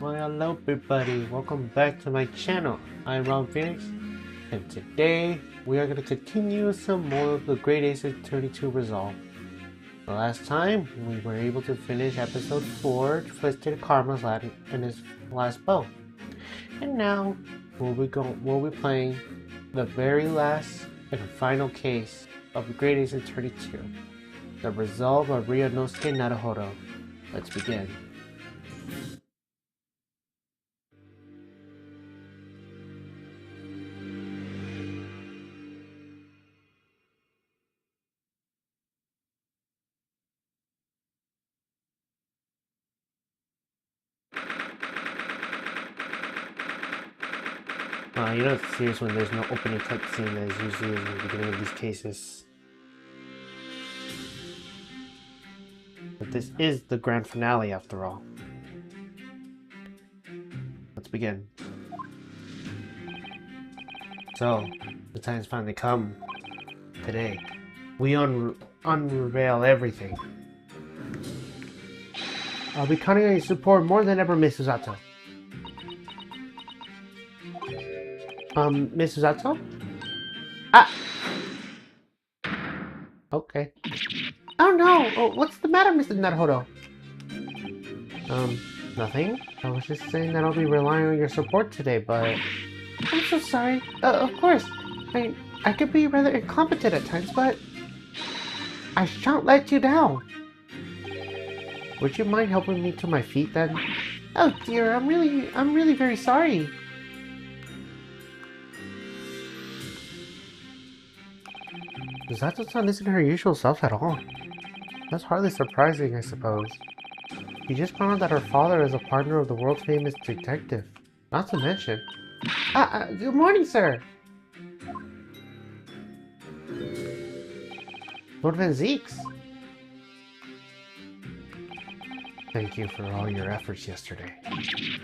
Well, hello everybody, welcome back to my channel. I'm Ron Phoenix, and today we are going to continue some more of the Great Ace Attorney 2 Resolve. The last time, we were able to finish episode 4, Twisted Karma's and his last bow. And now, we'll be playing the very last and final case of the Great Ace Attorney 2, the Resolve of Ryunosuke Naruhodo. Let's begin. You know it's serious when there's no opening cutscene that is usually in the beginning of these cases. But this is the grand finale after all. Let's begin. So, the time's finally come. Today, we unveil everything. I'll be counting on your support more than ever, Miss Usato. Miss Usato? Ah! Okay. Oh no! Oh, what's the matter, Mr. Naruhodo? Nothing. I was just saying that I'll be relying on your support today, but I'm so sorry. Of course. I could be rather incompetent at times, but I shan't let you down. Would you mind helping me to my feet then? Oh dear, I'm really very sorry. Misato-san isn't her usual self at all. That's hardly surprising, I suppose. You just found out that her father is a partner of the world-famous detective. Not to mention... good morning, sir! Lord Van Zeeks! Thank you for all your efforts yesterday.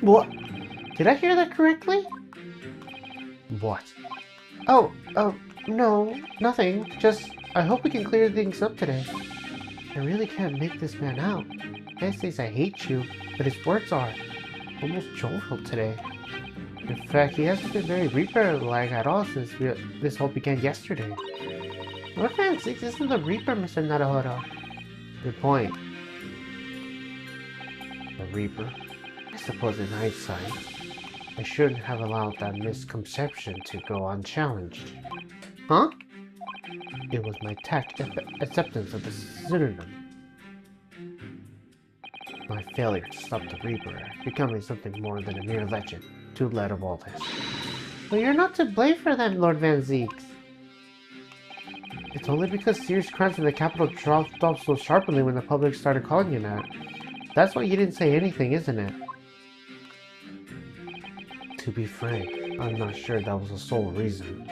What? Did I hear that correctly? What? Oh, no, nothing. Just, I hope we can clear things up today. I really can't make this man out. He says I hate you, but his words are almost jovial today. In fact, he hasn't been very Reaper-like at all since this whole began yesterday. Lord Van Zeeks isn't the Reaper, Mr. Naruhodo. Good point. The Reaper? I suppose in hindsight, I shouldn't have allowed that misconception to go unchallenged. Huh? It was my tact acceptance of the pseudonym. My failure to stop the Reaper becoming something more than a mere legend to led of all this. But you're not to blame for that, Lord Van Zeeks. It's only because serious crimes in the capital dropped off so sharply when the public started calling you that. That's why you didn't say anything, isn't it? To be frank, I'm not sure that was the sole reason.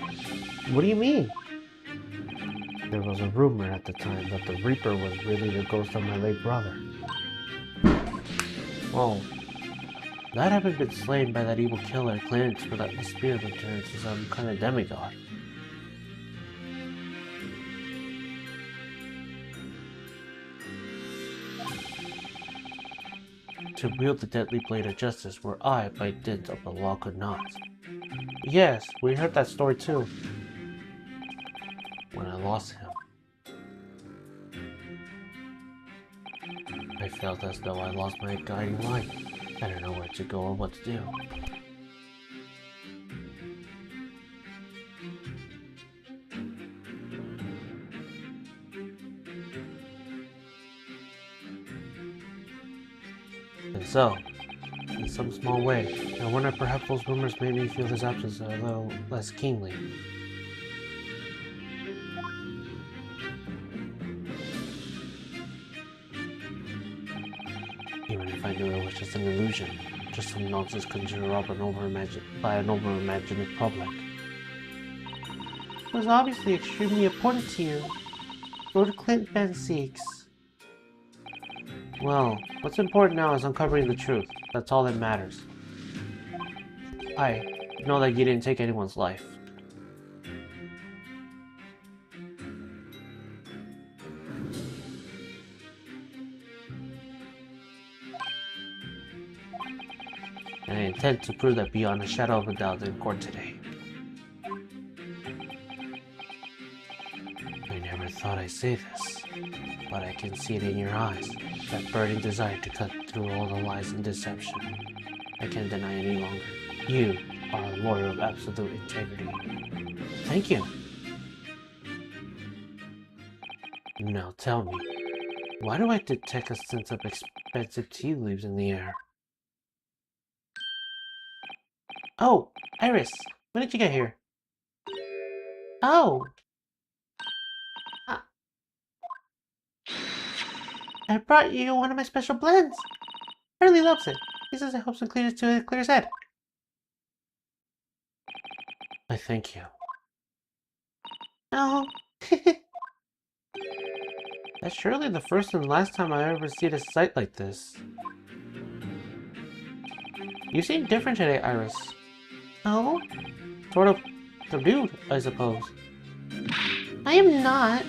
What do you mean? There was a rumor at the time that the Reaper was really the ghost of my late brother. Well, that having been slain by that evil killer claims for that the spirit returns to some kind of demigod. To wield the deadly blade of justice where I, by dint of the law, could not. Yes, we heard that story too. When I lost him, I felt as though I lost my guiding light. I don't know where to go or what to do. And so, in some small way, I wonder perhaps those rumors made me feel his absence a little less keenly. Even if I knew it was just an illusion, just some nonsense conjured up by an over-imaginative public. It was obviously extremely important to you, Lord Clint Van Zeeks. Well, what's important now is uncovering the truth. That's all that matters. I know that you didn't take anyone's life. And I intend to prove that beyond a shadow of a doubt in court today. I never thought I'd say this, but I can see it in your eyes. That burning desire to cut through all the lies and deception. I can't deny any longer. You are a lawyer of absolute integrity. Thank you. Now tell me, why do I detect a sense of expensive tea leaves in the air? Oh, Iris, when did you get here? Oh! I brought you one of my special blends. Harley loves it. He says it helps him clear his head. I thank you. Oh. That's surely the first and last time I ever see a sight like this. You seem different today, Iris. Oh? Sort of subdued, I suppose. I am not.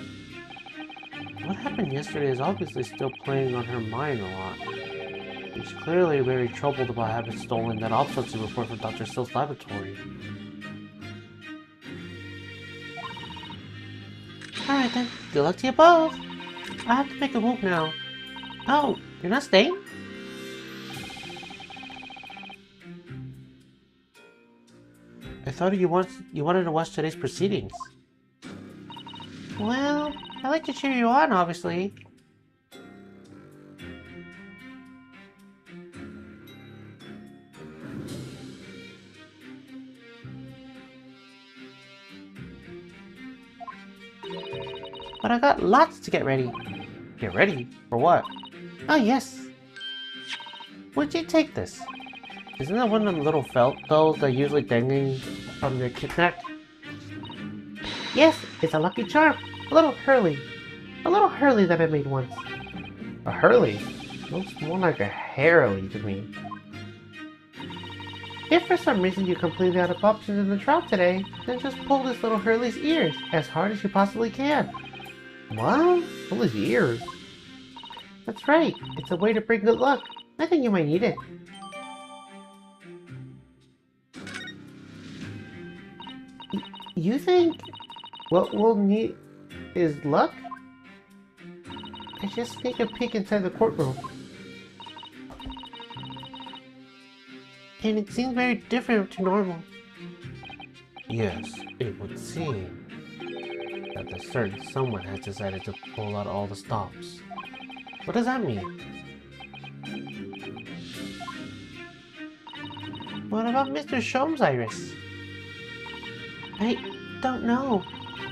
What happened yesterday is obviously still playing on her mind a lot. She's clearly very troubled about having stolen that autopsy report from Dr. Still's laboratory. Alright then, good luck to you both! I have to make a move now. Oh, you're not staying? I thought you wanted to watch today's proceedings. Well, I like to cheer you on, obviously. But I got lots to get ready. Get ready? For what? Oh, yes. Where'd you take this? Isn't that one of them little felt dolls that usually dangling from your neck? Yes, it's a lucky charm. A little Hurley. A little Hurley that I made once. A Hurley? Looks more like a Harley to me. If for some reason you completely out of options in the trial today, then just pull this little Hurley's ears as hard as you possibly can. What? Pull his ears? That's right. It's a way to bring good luck. I think you might need it. You think what we'll need is luck? I just take a peek inside the courtroom. And it seems very different to normal. Yes, it would seem that the certain someone has decided to pull out all the stops. What does that mean? What about Mr. Sholmes, Iris? I don't know.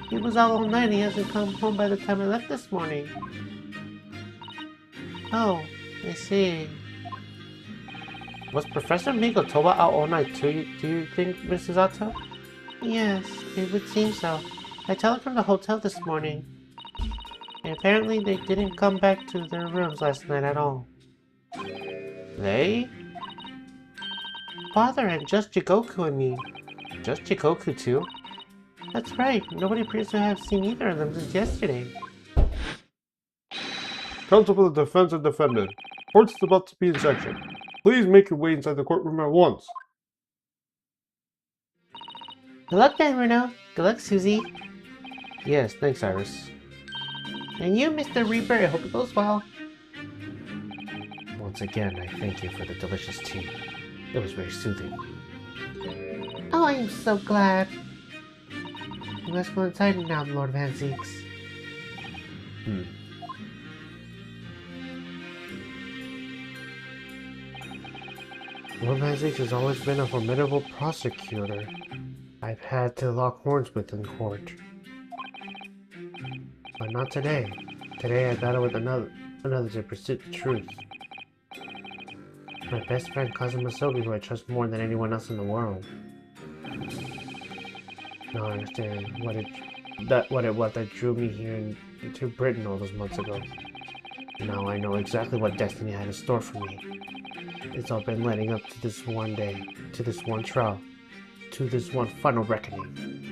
He was out all night and he hasn't come home by the time I left this morning. Oh, I see. Was Professor Migotoba out all night too, do you think, Mrs. Otto? Yes, it would seem so. I telephoned from the hotel this morning. And apparently they didn't come back to their rooms last night at all. They? Father and Just Jigoku and me. Just Jigoku too? That's right, nobody appears to have seen either of them since yesterday. Counsel for the defense and defendant. Court is about to be in session. Please make your way inside the courtroom at once. Good luck then, Runo. Good luck, Susie. Yes, thanks, Iris. And you, Mr. Reaper, I hope it goes well. Once again, I thank you for the delicious tea. It was very soothing. Oh, I am so glad. Let's go inside now, Lord Van Zeeks. Lord Van Zeeks has always been a formidable prosecutor. I've had to lock horns with in court. But not today. Today I battle with another to pursue the truth. My best friend Kazuma Sobi, who I trust more than anyone else in the world. Now I understand what it was that drew me here to Britain all those months ago. Now I know exactly what destiny had in store for me. It's all been leading up to this one day, to this one trial, to this one final reckoning.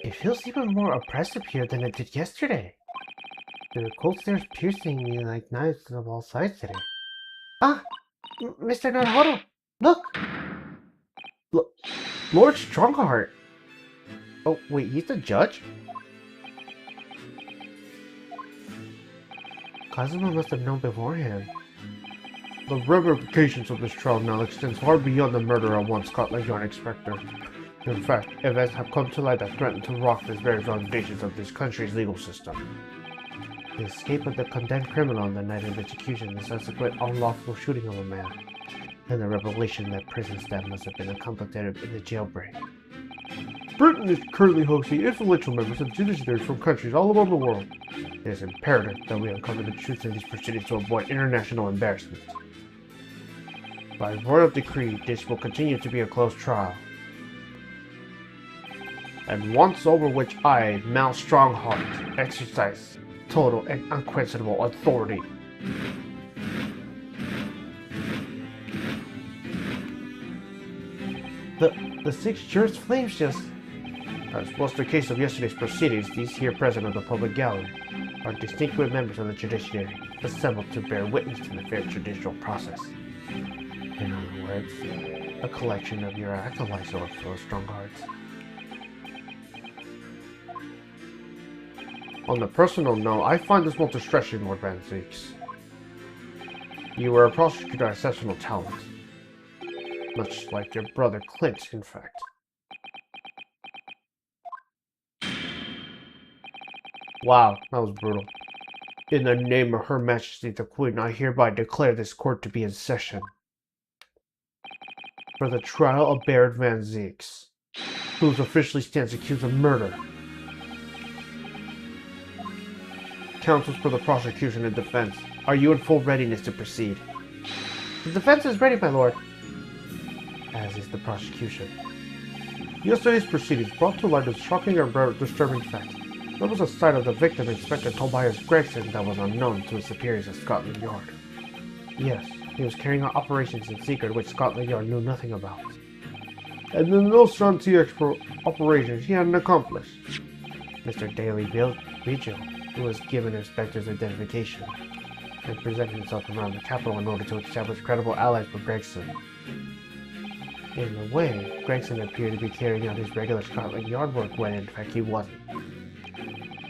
It feels even more oppressive here than it did yesterday. There are cold stares piercing me like knives of all sides today. Ah! Mr. Naruhodo! Look! Lord Strongheart! Oh, wait, he's the judge? Kazuma must have known beforehand. The ramifications of this trial now extends far beyond the murderer once caught like your inspector. In fact, events have come to light that threaten to rock the very foundations of this country's legal system. The escape of the condemned criminal on the night of execution, the subsequent unlawful shooting of a man, and the revelation that prison staff must have been accomplicated in the jailbreak. Britain is currently hosting influential members of judiciaries from countries all over the world. It is imperative that we uncover the truth in these proceedings to avoid international embarrassment. By royal decree, this will continue to be a closed trial. And once over which I, Mal Strongheart, exercise total and unquestionable authority. The 6 jurors' flames just... As was the case of yesterday's proceedings, these here present of the public gallery are distinguished members of the judiciary, assembled to bear witness to the fair judicial process. In other words, a collection of your acolytes or strong hearts. On the personal note, I find this most distressing, Lord Van Zeeks. You were a prosecutor of exceptional talent. Much like your brother Clint, in fact. Wow, that was brutal. In the name of Her Majesty the Queen, I hereby declare this court to be in session. For the trial of Baron Van Zeeks, who officially stands accused of murder. Counsels for the prosecution and defense, are you in full readiness to proceed? The defense is ready, my lord. As is the prosecution. Yesterday's proceedings brought to light a shocking and disturbing fact. There was a sight of the victim, Inspector Tobias Gregson, that was unknown to his superiors at Scotland Yard. Yes, he was carrying out operations in secret which Scotland Yard knew nothing about. And in those Shanti operations, he had an accomplice. Mr. Daly Vigil, who was given inspector's identification, and presented himself around the capital in order to establish credible allies for Gregson. In a way, Gregson appeared to be carrying out his regular Scotland Yard work when in fact he wasn't.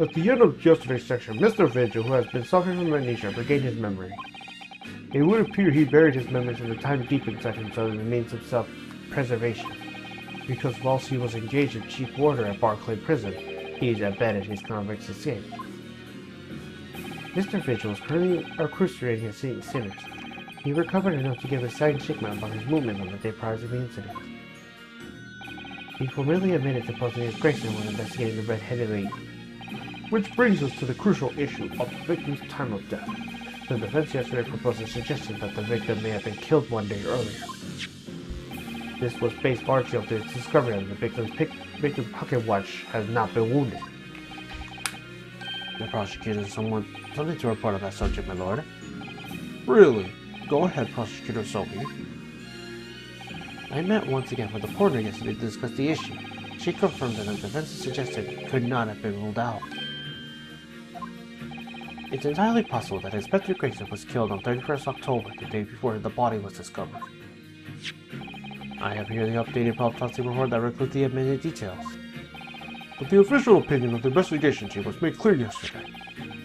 At the end of yesterday's section, Mr. Vigil, who has been suffering from amnesia, regained his memory. It would appear he buried his memories in the time deep inside himself as a means of self-preservation, because whilst he was engaged in chief warder at Barclay Prison, he abetted his convict's escape. Mr. Vigil is currently crucifying his sinners. He recovered enough to give a scientific account about his movement on the day prior to the incident. He formally admitted to posing as Gregson when investigating the red-headed lady. Which brings us to the crucial issue of the victim's time of death. The defense yesterday proposed a suggestion that the victim may have been killed one day earlier. This was based largely on the discovery that the victim's pocket watch has not been wounded. The prosecutor has something to report on that subject, my lord. Really? Go ahead, Prosecutor Sophie. I met once again with the coroner yesterday to discuss the issue. She confirmed that the defense suggested could not have been ruled out. It's entirely possible that Inspector Gregson was killed on 31st October, the day before the body was discovered. I have here the updated autopsy report that includes the amended details. But the official opinion of the investigation team was made clear yesterday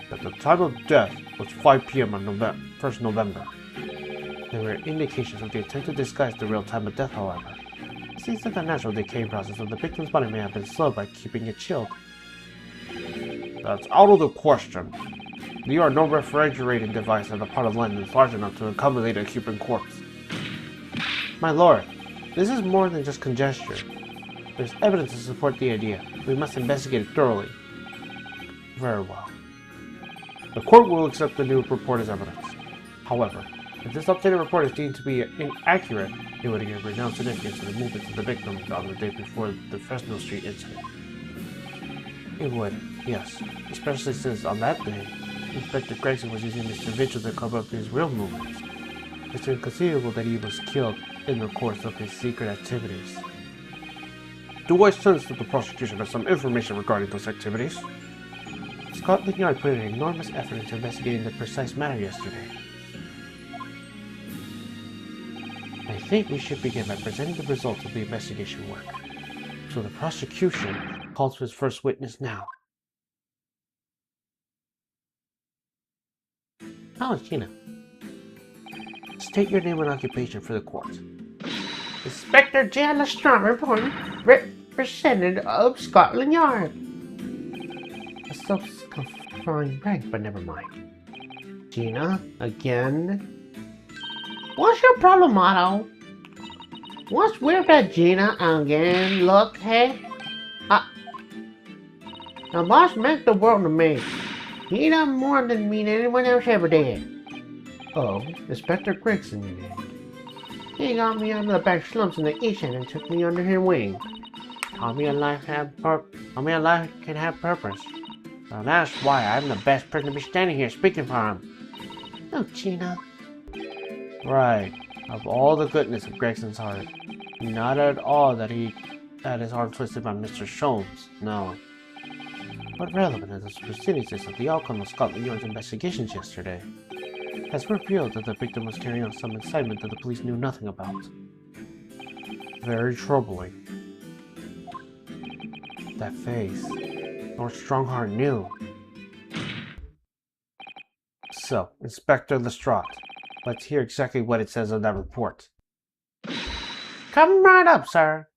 that the time of death was 5 p.m. on 1st November. There were indications of the attempt to disguise the real time of death, however. It seems that the natural decaying process of the victim's body may have been slowed by keeping it chilled. That's out of the question. There are no refrigerating device in the part of land that's large enough to accommodate a human corpse. My lord, this is more than just conjecture. There's evidence to support the idea. We must investigate it thoroughly. Very well. The court will accept the new report as evidence. However, if this updated report is deemed to be inaccurate, it would give renowned significance to the movements of the victim on the day before the Fresno Street incident. It would, yes, especially since on that day, Inspector Gregson was using Mr. Vigil to cover up his real movements. It's inconceivable that he was killed in the course of his secret activities. Do I sense that the prosecution has some information regarding those activities? Scotland Yard put an enormous effort into investigating the precise matter yesterday. I think we should begin by presenting the results of the investigation work. So the prosecution calls for its first witness now. How is Gina? State your name and occupation for the court. Inspector Jan Lestrade, representative of Scotland Yard. A self-confined rank, but never mind. Gina, again. What's your problem, Otto? What's with that Gina again? Look, hey? The boss meant the world to me. He done more than me than anyone else ever did. Oh, Inspector Gregson, you mean? He got me out of the back slumps in the East End and took me under his wing. Taught me a life can have purpose. So that's why I'm the best person to be standing here speaking for him. Oh, Gina. Right. Of all the goodness of Gregson's heart, Not at all that he had his arm twisted by Mr. Sholmes, no. What relevant are those proceedings is of the outcome of Scotland Yard's investigations yesterday? Has revealed that the victim was carrying out some incitement that the police knew nothing about. Very troubling. That face. Lord Strongheart knew. So, Inspector Lestrade, let's hear exactly what it says on that report. Come right up, sir.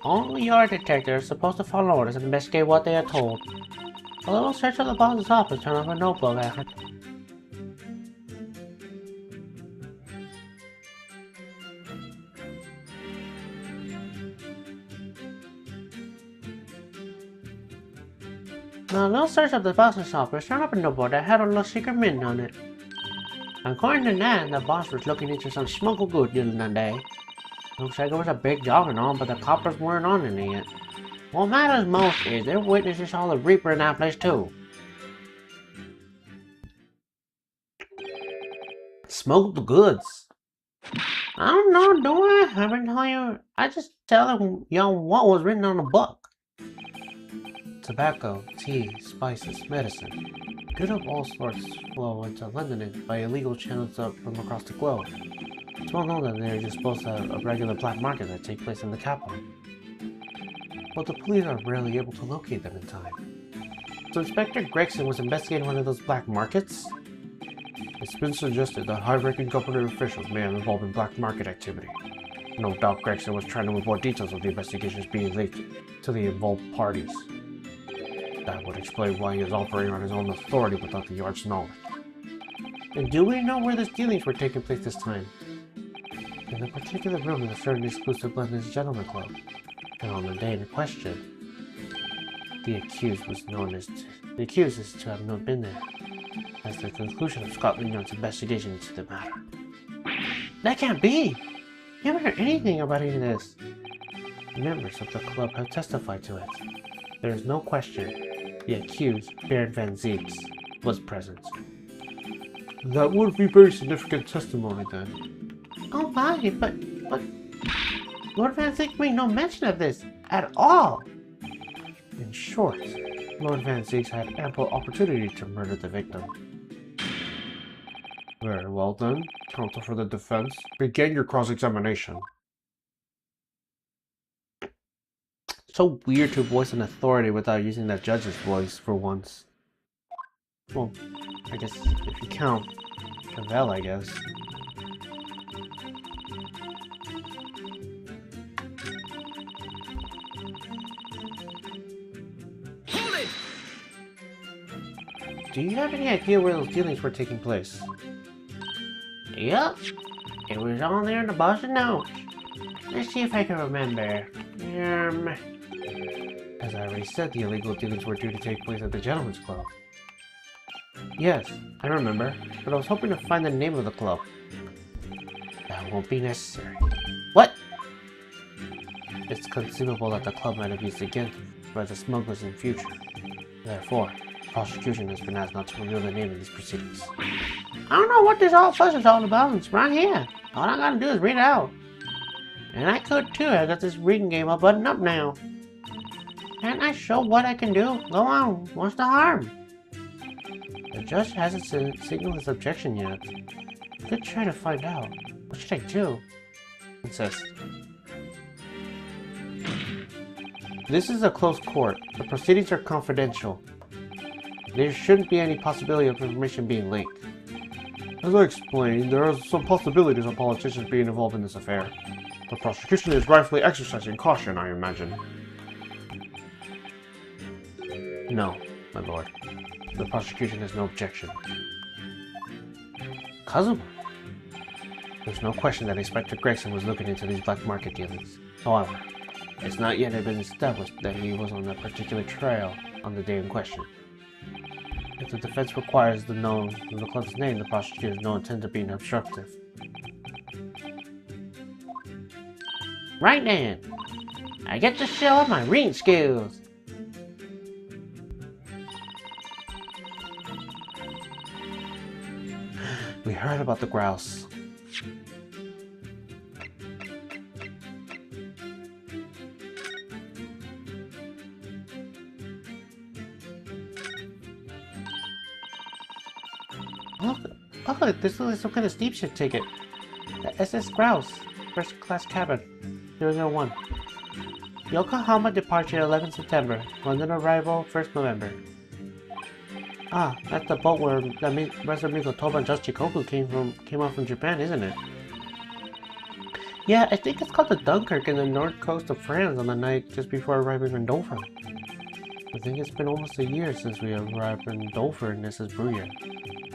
Only your detective is supposed to follow orders and investigate what they are told. A little search of the boss's office turned up a notebook after. A little search of the boss's office turned up a notebook that had a little secret mitten on it. According to that, the boss was looking into some smuggled goods dealing that day. Looks like it was a big job and all, but the coppers weren't on it yet. What matters most is their witnesses saw the Reaper in that place too. Smuggled goods. I don't know, do I? I've been telling you. I just tell y'all what was written on the book. Tobacco, tea, spices, medicine. Goods of all sorts flow into London by illegal channels from across the globe. It's well known that they are just supposed to have a regular black market that takes place in the capital. But the police are rarely able to locate them in time. So Inspector Gregson was investigating one of those black markets? It's been suggested that high-ranking government officials may have involved in black market activity. No doubt Gregson was trying to avoid details of the investigations being leaked to the involved parties. That would explain why he is operating on his own authority without the Yard's knowledge. And do we know where the dealings were taking place this time? In a particular room in a certain exclusive London's Gentleman Club. And on the day in question, the accused is to have not been there, as the conclusion of Scotland Yard's investigation into the matter. That can't be! You haven't heard anything about any of this. Members of the club have testified to it. There is no question the accused, Baron Van Zeeks, was present. That would be very significant testimony then. Oh my, but Lord Van Zeeks made no mention of this at all. In short, Lord Van Zeeks had ample opportunity to murder the victim. Very well then, counsel for the defense, begin your cross-examination. So weird to voice an authority without using that judge's voice for once. Well, I guess if you count Cavell, I guess. Do you have any idea where those dealings were taking place? Yep, it was on there in the boss's notes. Let's see if I can remember. As I already said, the illegal dealings were due to take place at the Gentleman's Club. Yes, I remember, but I was hoping to find the name of the club. That won't be necessary. What? It's conceivable that the club might have used again by the smugglers in future. Therefore, prosecution has been asked not to reveal the name of these proceedings. I don't know what this all fuss is all about. It's right here. All I gotta do is read it out. And I could too. I got this reading game all buttoned up now. Can't I show what I can do? Go on. What's the harm? The judge hasn't signaled his objection yet. I could try to find out. What should I do? Insist. This is a closed court. The proceedings are confidential. There shouldn't be any possibility of information being leaked. As I explained, there are some possibilities of politicians being involved in this affair. The prosecution is rightfully exercising caution, I imagine. No, my lord. The prosecution has no objection. Kazuma? There's no question that Inspector Gregson was looking into these black market dealings. However, it's not yet been established that he was on a particular trail on the day in question. If the defense requires the club's name, the prosecutors no intent of being obstructive. Right then, I get to show off my reading skills. We heard about the grouse. Look, this looks like some kind of steamship ticket. The SS Grouse, first class cabin, 001. Yokohama departure 11 September, London arrival 1st November. Ah, that's the boat where the rest of Mikotoba and Just Chikoku came out from Japan, isn't it? Yeah, I think it's called the Dunkirk in the north coast of France on the night just before arriving in Dover. I think it's been almost a year since we arrived in Dover in Mrs. Bruyer.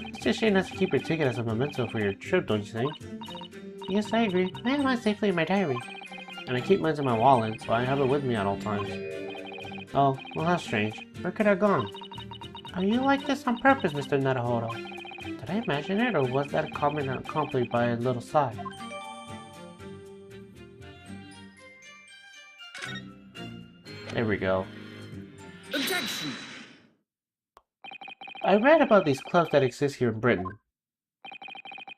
It's just a shame not to keep your ticket as a memento for your trip, don't you think? Yes, I agree. I have mine safely in my diary. And I keep mine in my wallet, so I have it with me at all times. Oh, well that's strange. Where could I have gone? Are you like this on purpose, Mr. Naruhodo? Did I imagine it, or was that a comment accompanied by a little sigh? There we go. Objection! I read about these clubs that exist here in Britain.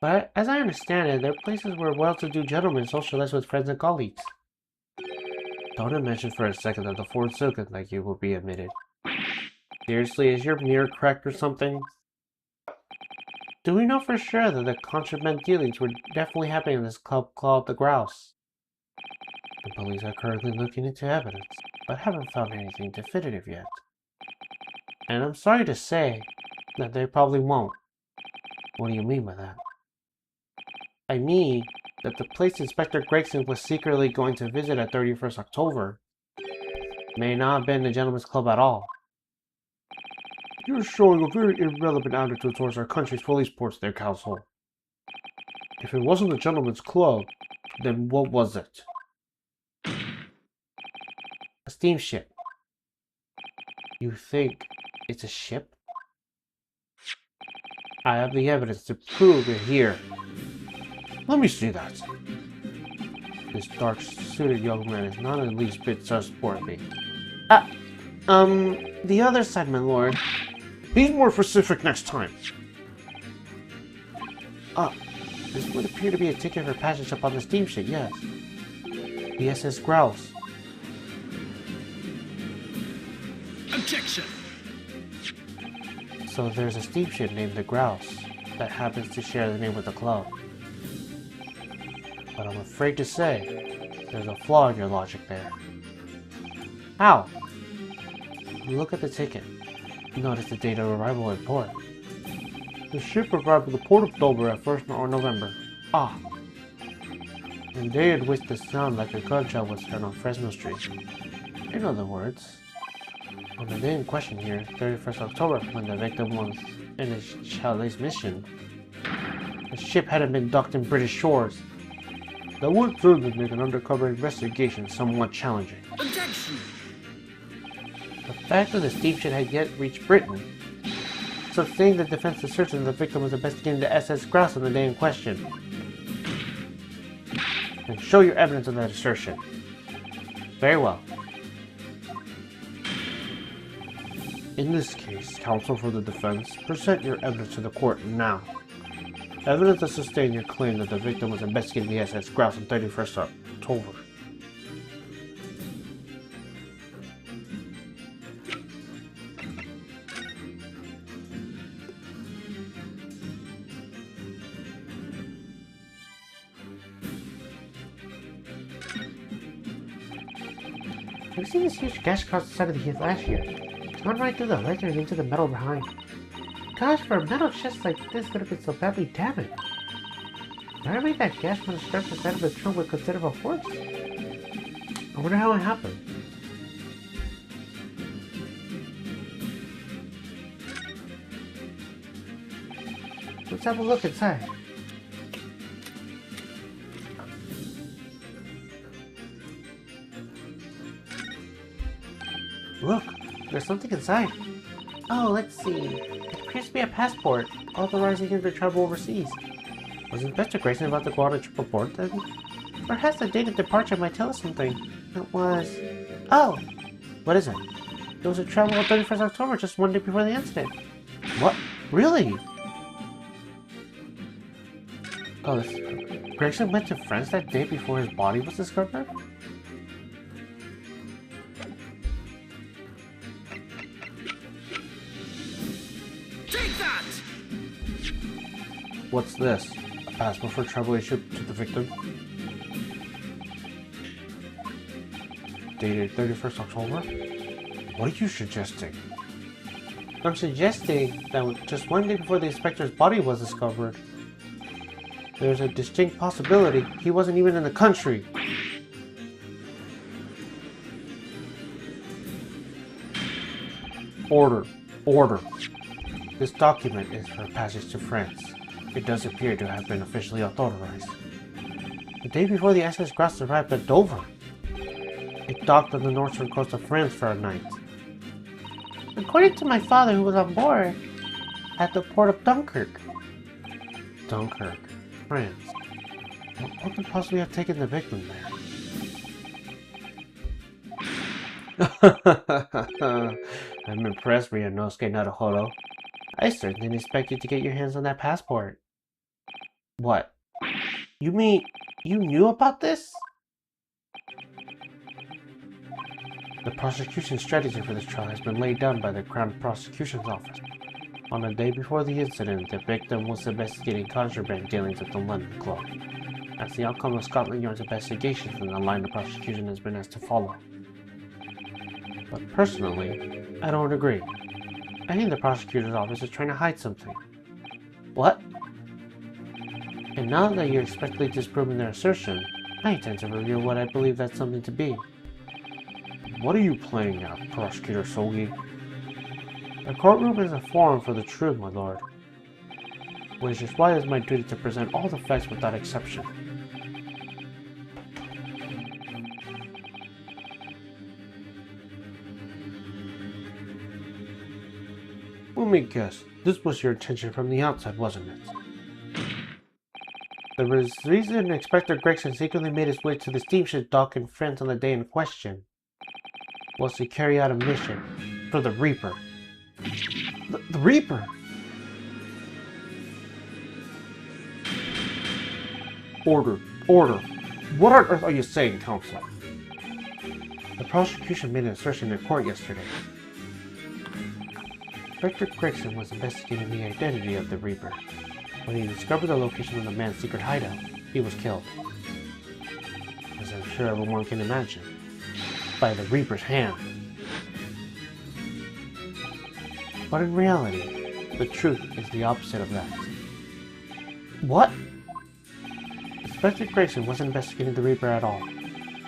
But as I understand it, they're places where well-to-do gentlemen socialize with friends and colleagues. Don't imagine for a second that the Ford Silken like you will be admitted. Seriously, is your mirror cracked or something? Do we know for sure that the contraband dealings were definitely happening in this club called the Grouse? The police are currently looking into evidence, but haven't found anything definitive yet. And I'm sorry to say that they probably won't. What do you mean by that? I mean that the place Inspector Gregson was secretly going to visit at 31st October may not have been the Gentleman's Club at all. You're showing a very irrelevant attitude towards our country's police force there, Counsel. If it wasn't the Gentleman's Club, then what was it? A steamship. You think it's a ship? I have the evidence to prove it here. Let me see that. This dark-suited young man is not the least bit trustworthy. The other side, my lord. Be more specific next time. This would appear to be a ticket for passage upon the steamship, yes. The SS Grouse. Objection! So there's a steamship named the Grouse that happens to share the name with the club. But I'm afraid to say, there's a flaw in your logic there. How? Look at the ticket. Notice the date of arrival in port. The ship arrived at the port of Dover at 1st November. Ah! And day at which the sound like a gunshot was heard on Fresno Street. In other words, on the day in question here, 31st October, when the victim was in his Chalais mission, the ship hadn't been docked in British shores. That would certainly make an undercover investigation somewhat challenging. Objection! The fact that the steamship had yet reached Britain, sustained the defense assertion that the victim was investigating the SS Grouse on the day in question. And show your evidence of that assertion. Very well. In this case, counsel for the defense, present your evidence to the court now. Evidence to sustain your claim that the victim was investigating the SS Grouse on 31st October. We've seen this huge gash across the side of the heath last year. It's gone right through the leather and into the metal behind. Gosh, for a metal chest like this could have been so badly damaged. Why made that gash when it struck the side of the trunk with considerable force? I wonder how it happened. Let's have a look inside. Look, there's something inside. Oh, let's see. appears to be a passport authorizing him to travel overseas. Was Inspector Grayson about to go on a trip aboard then? Perhaps the date of departure might tell us something. It was... Oh! What is it? It was a travel on 31st October, just one day before the incident. What? Really? Oh, Grayson went to France that day before his body was discovered? Take that! What's this? A passport for travel issued to the victim? Dated 31st October? What are you suggesting? I'm suggesting that just one day before the inspector's body was discovered, there's a distinct possibility he wasn't even in the country. Order. Order. This document is for passage to France. It does appear to have been officially authorized. The day before the SS Grasse arrived at Dover, it docked on the northern coast of France for a night. According to my father, who was on board at the port of Dunkirk. Dunkirk, France. What could possibly have taken the victim there? I'm impressed, Ryunosuke Naruhodo. I certainly didn't expect you to get your hands on that passport. What? You mean you knew about this? The prosecution strategy for this trial has been laid down by the Crown Prosecution's Office. On the day before the incident, the victim was investigating contraband dealings at the London Club. That's the outcome of Scotland Yard's investigations and the line the prosecution has been asked to follow. But personally, I don't agree. I think the prosecutor's office is trying to hide something. What? And now that you're expectedly disproving their assertion, I intend to reveal what I believe that something to be. What are you playing at, Prosecutor Sogi? The courtroom is a forum for the truth, my lord. Which is why it is my duty to present all the facts without exception. Let me guess, this was your intention from the outset, wasn't it? The reason Inspector Gregson secretly made his way to the steamship dock in France on the day in question was to carry out a mission for the Reaper. The Reaper? Order. Order. What on earth are you saying, Counselor? The prosecution made an assertion in court yesterday. Inspector Gregson was investigating the identity of the Reaper. When he discovered the location of the man's secret hideout, he was killed. As I'm sure everyone can imagine, by the Reaper's hand. But in reality, the truth is the opposite of that. What? Inspector Gregson wasn't investigating the Reaper at all.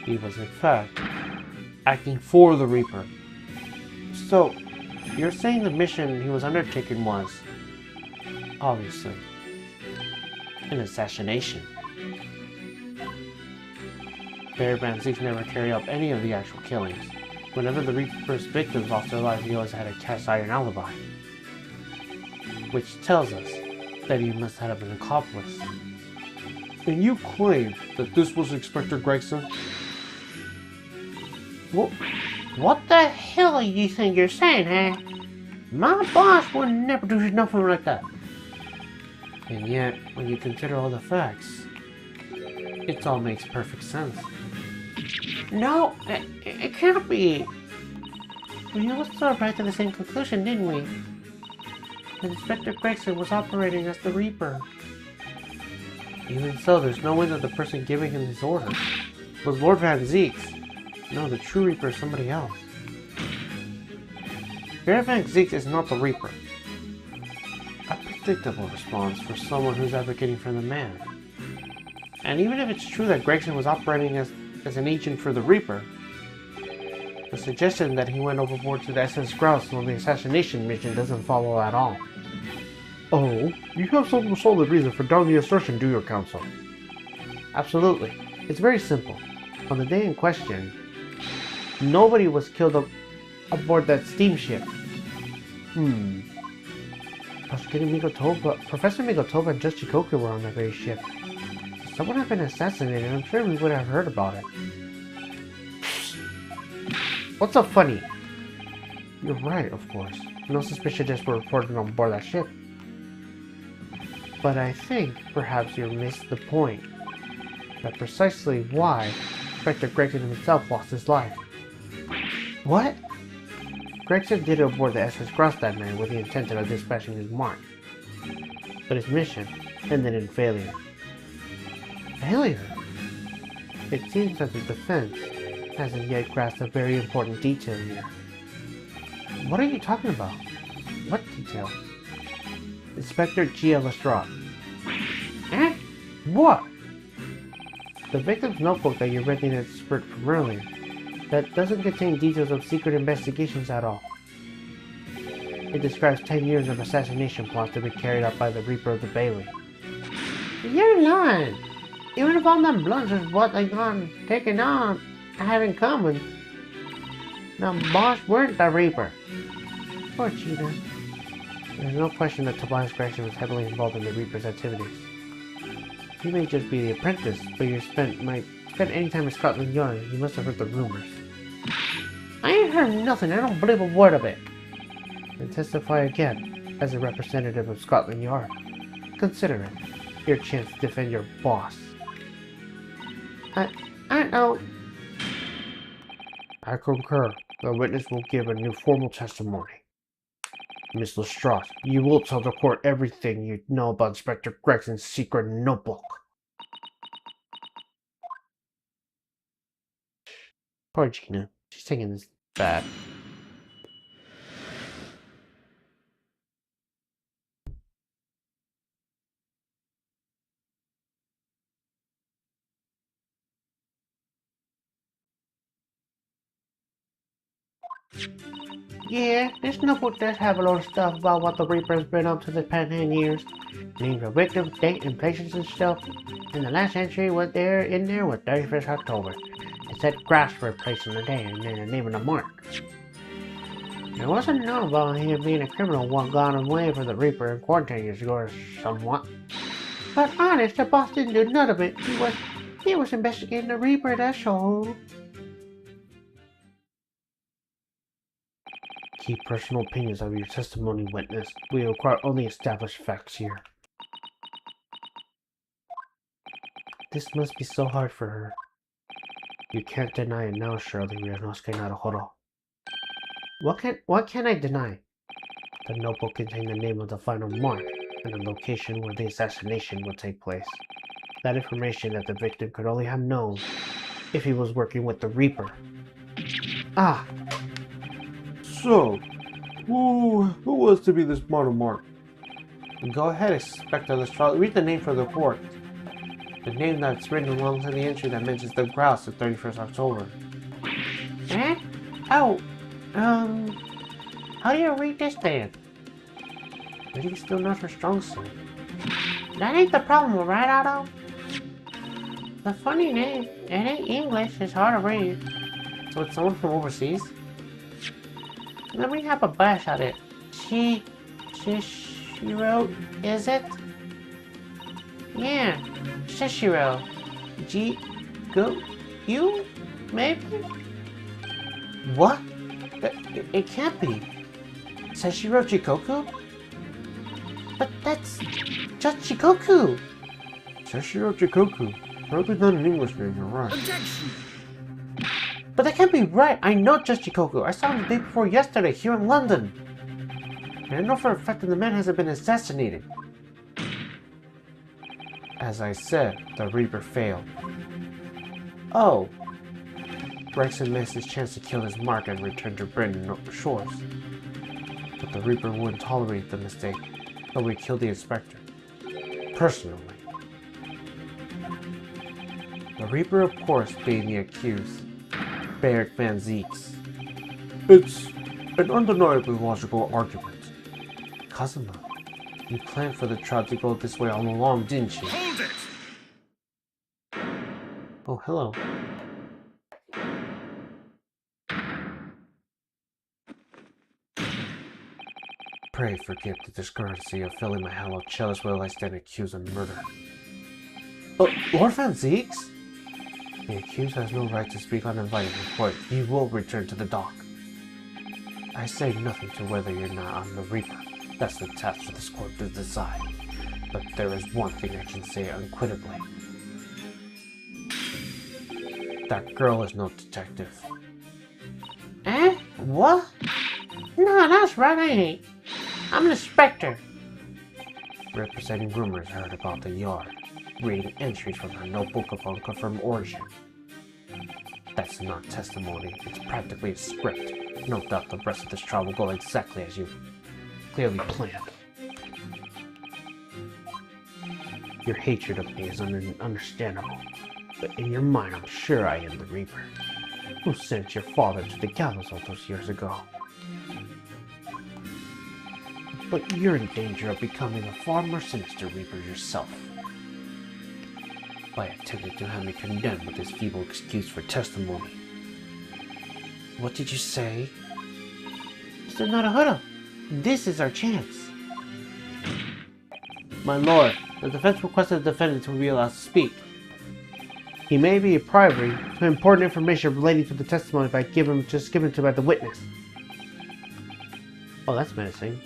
He was, in fact, acting for the Reaper. So, you're saying the mission he was undertaking was, obviously, an assassination. Baron Van Zieks never carried out any of the actual killings. Whenever the Reaper's victims lost their lives, he always had a cast iron alibi. Which tells us that he must have an accomplice. And you claim that this was Inspector Gregson? What the hell are you think you're saying, huh? My boss would never do nothing like that. And yet, when you consider all the facts, it all makes perfect sense. No, it can't be. We all sort of arrived to the same conclusion, didn't we? Inspector Gregson was operating as the Reaper. Even so, there's no way that the person giving him his orders was Lord Van Zieks. No, the true Reaper is somebody else. Baron Van Zieks is not the Reaper. A predictable response for someone who's advocating for the man. And even if it's true that Gregson was operating as an agent for the Reaper, the suggestion that he went overboard to the SS Grouse on the assassination mission doesn't follow at all. Oh, you have some solid reason for doubting the assertion, do you, Counsel? Absolutely. It's very simple. On the day in question, nobody was killed aboard that steamship. Professor Migotova and Just Chikoku were on that very ship. If someone had been assassinated, I'm sure we would have heard about it. What's so funny? You're right, of course. No suspicious deaths were reported on board that ship. But I think perhaps you missed the point. That's precisely why Inspector Gregson himself lost his life. What? Gregson did it aboard the SS Cross that night with the intention of dispatching his mark. But his mission ended in failure. Failure? It seems that the defense hasn't yet grasped a very important detail here. What are you talking about? What detail? Inspector Gia Lestrade. Eh? What? The victim's notebook that you read in its script from earlier. That doesn't contain details of secret investigations at all. It describes 10 years of assassination plots to be carried out by the Reaper of the Bailey. You're lying! Even if all them blunders what they taken on have in common, the boss weren't the Reaper. Poor Cheetah. There's no question that Tobias Gregson was heavily involved in the Reaper's activities. He may just be the apprentice, but you might spend any time in Scotland Yard, you must have heard the rumors. I ain't heard nothing, I don't believe a word of it. Then testify again, as a representative of Scotland Yard. Consider it your chance to defend your boss. I don't... I concur. The witness will give a new formal testimony. Miss Lestrade, you will tell the court everything you know about Inspector Gregson's secret notebook. Poor Gina. She's taking this bad. Yeah, this notebook does have a lot of stuff about what the Reaper has been up to the past 10 years. Names of victims, date, and places and stuff. And the last entry was in there was 31st October. It said grass for a place in the day and then the name of the mark. There wasn't known about him being a criminal what got away from the Reaper in quarantine years ago or somewhat. But honest, the boss didn't do none of it. He was investigating the Reaper, that's all. Keep personal opinions of your testimony, witness. We require only established facts here. This must be so hard for her. You can't deny it now, surely, Ryunosuke Naruhodo. What can I deny? The notebook contained the name of the final mark and the location where the assassination would take place. That information that the victim could only have known if he was working with the Reaper. Ah! So, who was to be this model mark? Go ahead, Inspector Lestrade. Read the name for the report. The name that's written alongside the entry that mentions the grouse of 31st October. Eh? Oh, how do you read this then? Reading's still not her strong suit. That ain't the problem, right, Otto? The funny name, it ain't English, it's hard to read. So it's someone from overseas? Let me have a bash at it. Shishiro, is it? Yeah, Shishiro. You? Maybe? What? It can't be. Seshiro Chikoku? But that's just Chikoku. Seshiro Chikoku. Probably not an English name, you're right. Objection! But that can't be right. I know just Chikoku. I saw him the day before yesterday here in London. And I know for a fact that the man hasn't been assassinated. As I said, the Reaper failed. Oh. Gregson missed his chance to kill his mark and return to Britain shores. But the Reaper wouldn't tolerate the mistake, so we killed the inspector. Personally. The Reaper, of course, being the accused, Barrick Van Zeeks. It's an undeniably logical argument. Kazuma, you planned for the trial to go this way all along, didn't you? Hold it! Oh, hello. Pray forgive the discourtesy of filling my hallowed chalice while I stand accused of murder. Lord Van Zeeks? The accused has no right to speak uninvited in court. You will return to the dock. I say nothing to whether you're not on the Reaper. That's the task for this court to decide. But there is one thing I can say unquestionably. That girl is no detective. Eh? What? No, that's right, I ain't. I'm an inspector. Representing rumors heard about the yard. Reading entries from her notebook of unconfirmed origin. That's not testimony, it's practically a script. No doubt the rest of this trial will go exactly as you clearly planned. Your hatred of me is understandable, but in your mind I'm sure I am the Reaper, who sent your father to the gallows all those years ago. But you're in danger of becoming a far more sinister Reaper yourself. By attempting to have me condemned with this feeble excuse for testimony. What did you say? Mr. Naruhodo, this is our chance. My lord, the defense requested the defendant to be allowed to speak. He may be a privy to important information relating to the testimony just given to by the witness. Oh, that's menacing.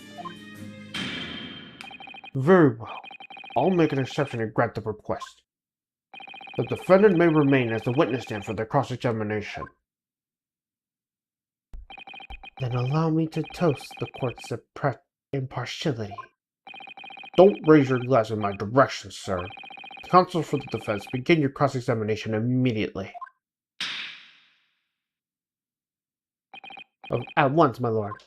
Very well. I'll make an exception and grant the request. The defendant may remain as the witness stand for the cross-examination. Then allow me to toast the court's impartiality. Don't raise your glass in my direction, sir. Counsel for the defense, begin your cross-examination immediately. At once, my lord.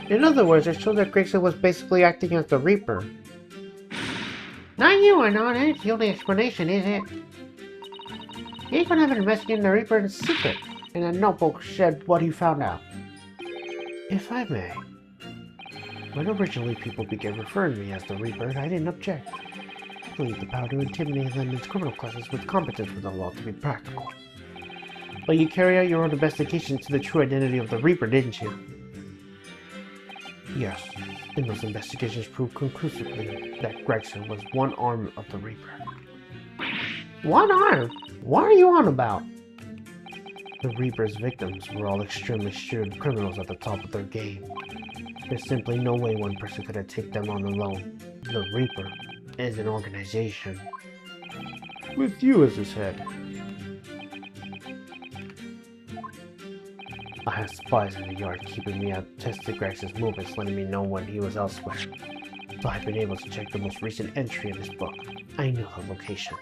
In other words, it showed that Gregson was basically acting as the Reaper. Not you or not, ain't the only explanation, is it? He could have been investigating the Reaper in secret, and a notebook said what he found out. If I may, when originally people began referring to me as the Reaper, I didn't object. I believed the power to intimidate them in criminal classes with competence with the law to be practical. But you carried out your own investigation into the true identity of the Reaper, didn't you? Yes, and those investigations proved conclusively that Gregson was one arm of the Reaper. One arm? What are you on about? The Reaper's victims were all extremely shrewd criminals at the top of their game. There's simply no way one person could have taken them on alone. The Reaper is an organization. with you as his head. I had spies in the yard keeping me out, tested Grex's movements, letting me know when he was elsewhere. So I've been able to check the most recent entry in this book. I knew the location.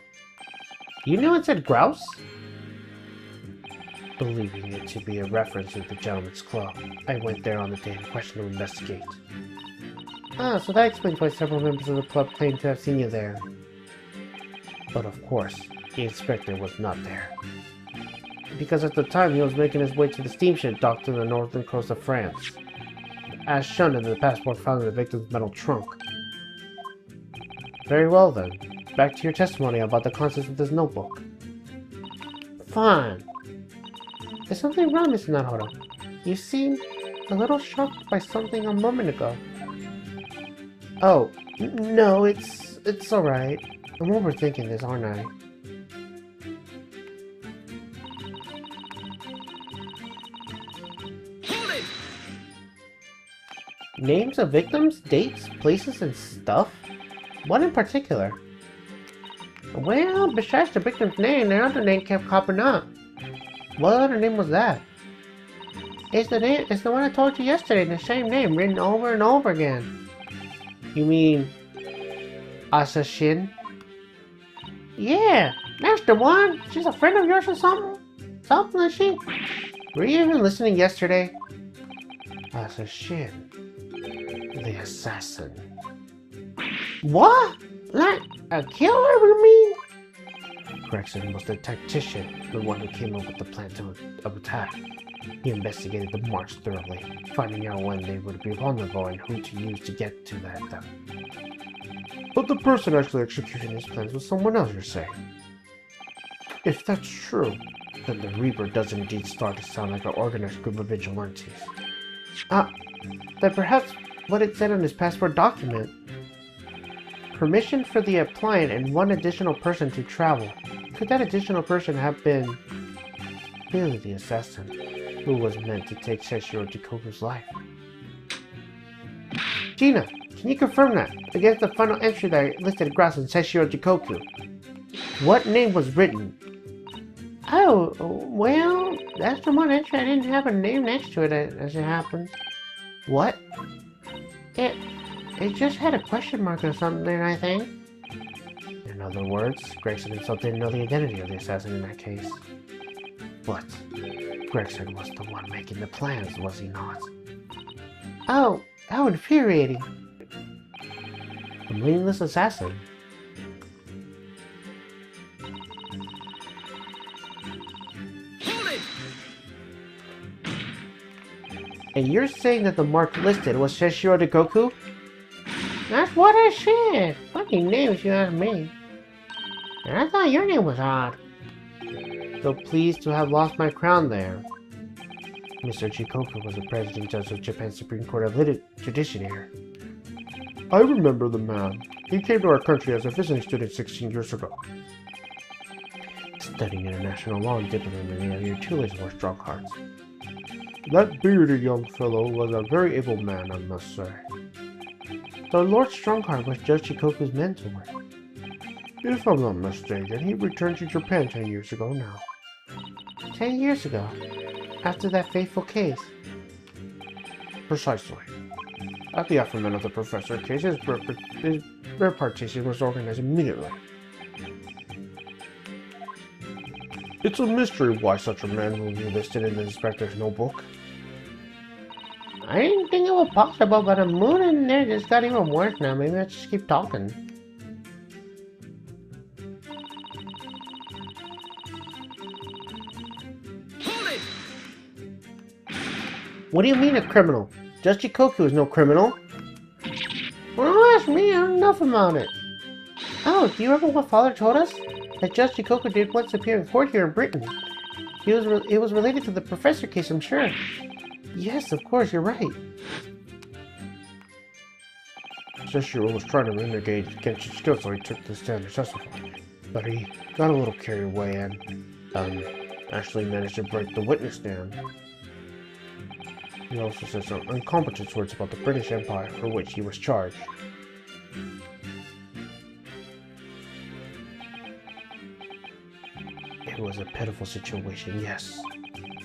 You knew it said grouse? Believing it to be a reference to the Gentleman's Club, I went there on the day in question to investigate. Ah, so that explains why several members of the club claimed to have seen you there. But of course, the inspector was not there. Because at the time he was making his way to the steamship docked to the northern coast of France, as shown in the passport found in the victim's metal trunk. Very well then, back to your testimony about the contents of this notebook. Fine. There's something wrong, Mr. Naruhodo. You seem a little shocked by something a moment ago. Oh, no, it's alright. I'm overthinking this, aren't I? Names of victims, dates, places, and stuff? What in particular? Well, besides the victim's name, their other name kept popping up. What other name was that? It's the one I told you yesterday, the same name, written over and over again. You mean... Assassin? Yeah, that's the one. She's a friend of yours or something? Something, is she? Were you even listening yesterday? Assassin. The assassin. What? Like a killer, you mean? Gregson was the tactician, the one who came up with the plan of attack. He investigated the marks thoroughly, finding out when they would be vulnerable and who to use to get to them. But the person actually executing his plans was someone else, you're saying? If that's true, then the Reaper does indeed start to sound like an organized group of vigilantes. Then perhaps what it said on his passport document. Permission for the appliant and one additional person to travel. Could that additional person have been really the assassin who was meant to take Seshiro Jikoku's life? Gina, can you confirm that against the final entry that listed Grass and Seshiro Jikoku? What name was written? Oh, well, that's the one entry I didn't have a name next to it as it happened. What? It just had a question mark or something, I think. In other words, Gregson himself didn't know the identity of the assassin in that case. But Gregson was the one making the plans, was he not? Oh, how infuriating. A meaningless assassin. And you're saying that the mark listed was Seshiro Jikoku? That's what I said. Funny name if you ask me. And I thought your name was odd. So pleased to have lost my crown there. Mr. Jikoku was the president judge of Japan's Supreme Court of Judiciary. I remember the man. He came to our country as a visiting student 16 years ago. Studying international law and diplomacy, your two ladies were strong hearts. That bearded young fellow was a very able man, I must say. So Lord Strongheart was Judge Chikoku's mentor. If I'm not mistaken, he returned to Japan 10 years ago now. 10 years ago? After that fateful case? Precisely. At the aftermath of the professor case, his repatriation was organized immediately. It's a mystery why such a man will be listed in the inspector's notebook. I didn't think it was possible, but the mood in there just got even worse now. Maybe I just keep talking. What do you mean a criminal? Judge Jikoku is no criminal. Well, don't ask me, I don't know enough about it. Oh, do you remember what Father told us? That Judge Jikoku did once appear in court here in Britain. It was related to the professor case, I'm sure. Yes, of course, you're right. Seshiro was trying to renegade against his skills, so he took the stand to testify. But he got a little carried away and actually managed to break the witness stand. He also said some incompetent words about the British Empire for which he was charged. It was a pitiful situation, yes.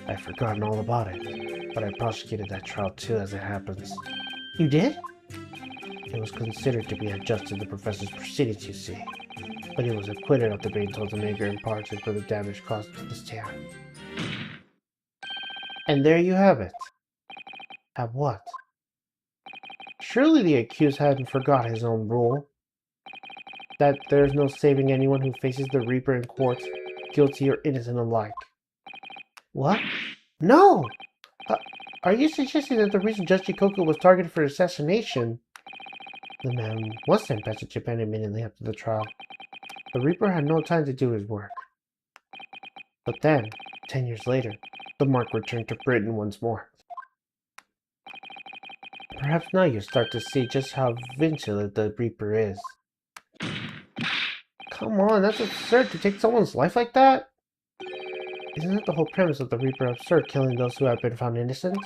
I've forgotten all about it, but I prosecuted that trial too as it happens. You did? It was considered to be unjust to the professor's proceedings, you see. But he was acquitted after being told to make reparations for the damage caused to the stand. And there you have it. Have what? Surely the accused hadn't forgot his own rule. That there's no saving anyone who faces the Reaper in court, guilty or innocent alike. What? No! Are you suggesting that the reason Judge Jikoku was targeted for assassination? The man was sent back to Japan immediately after the trial. The Reaper had no time to do his work. But then, 10 years later, the mark returned to Britain once more. Perhaps now you start to see just how vigilant the Reaper is. Come on, that's absurd to take someone's life like that? Isn't that the whole premise of the Reaper absurd, killing those who have been found innocent?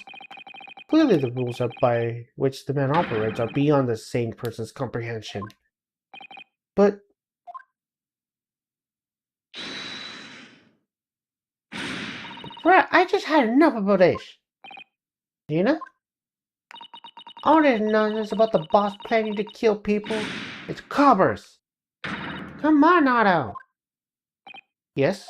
Clearly the rules by which the man operates are beyond the sane person's comprehension. But... Bruh, I just had enough about this. Gina? All this nonsense about the boss planning to kill people, it's cobbers. Come on, Otto. Yes?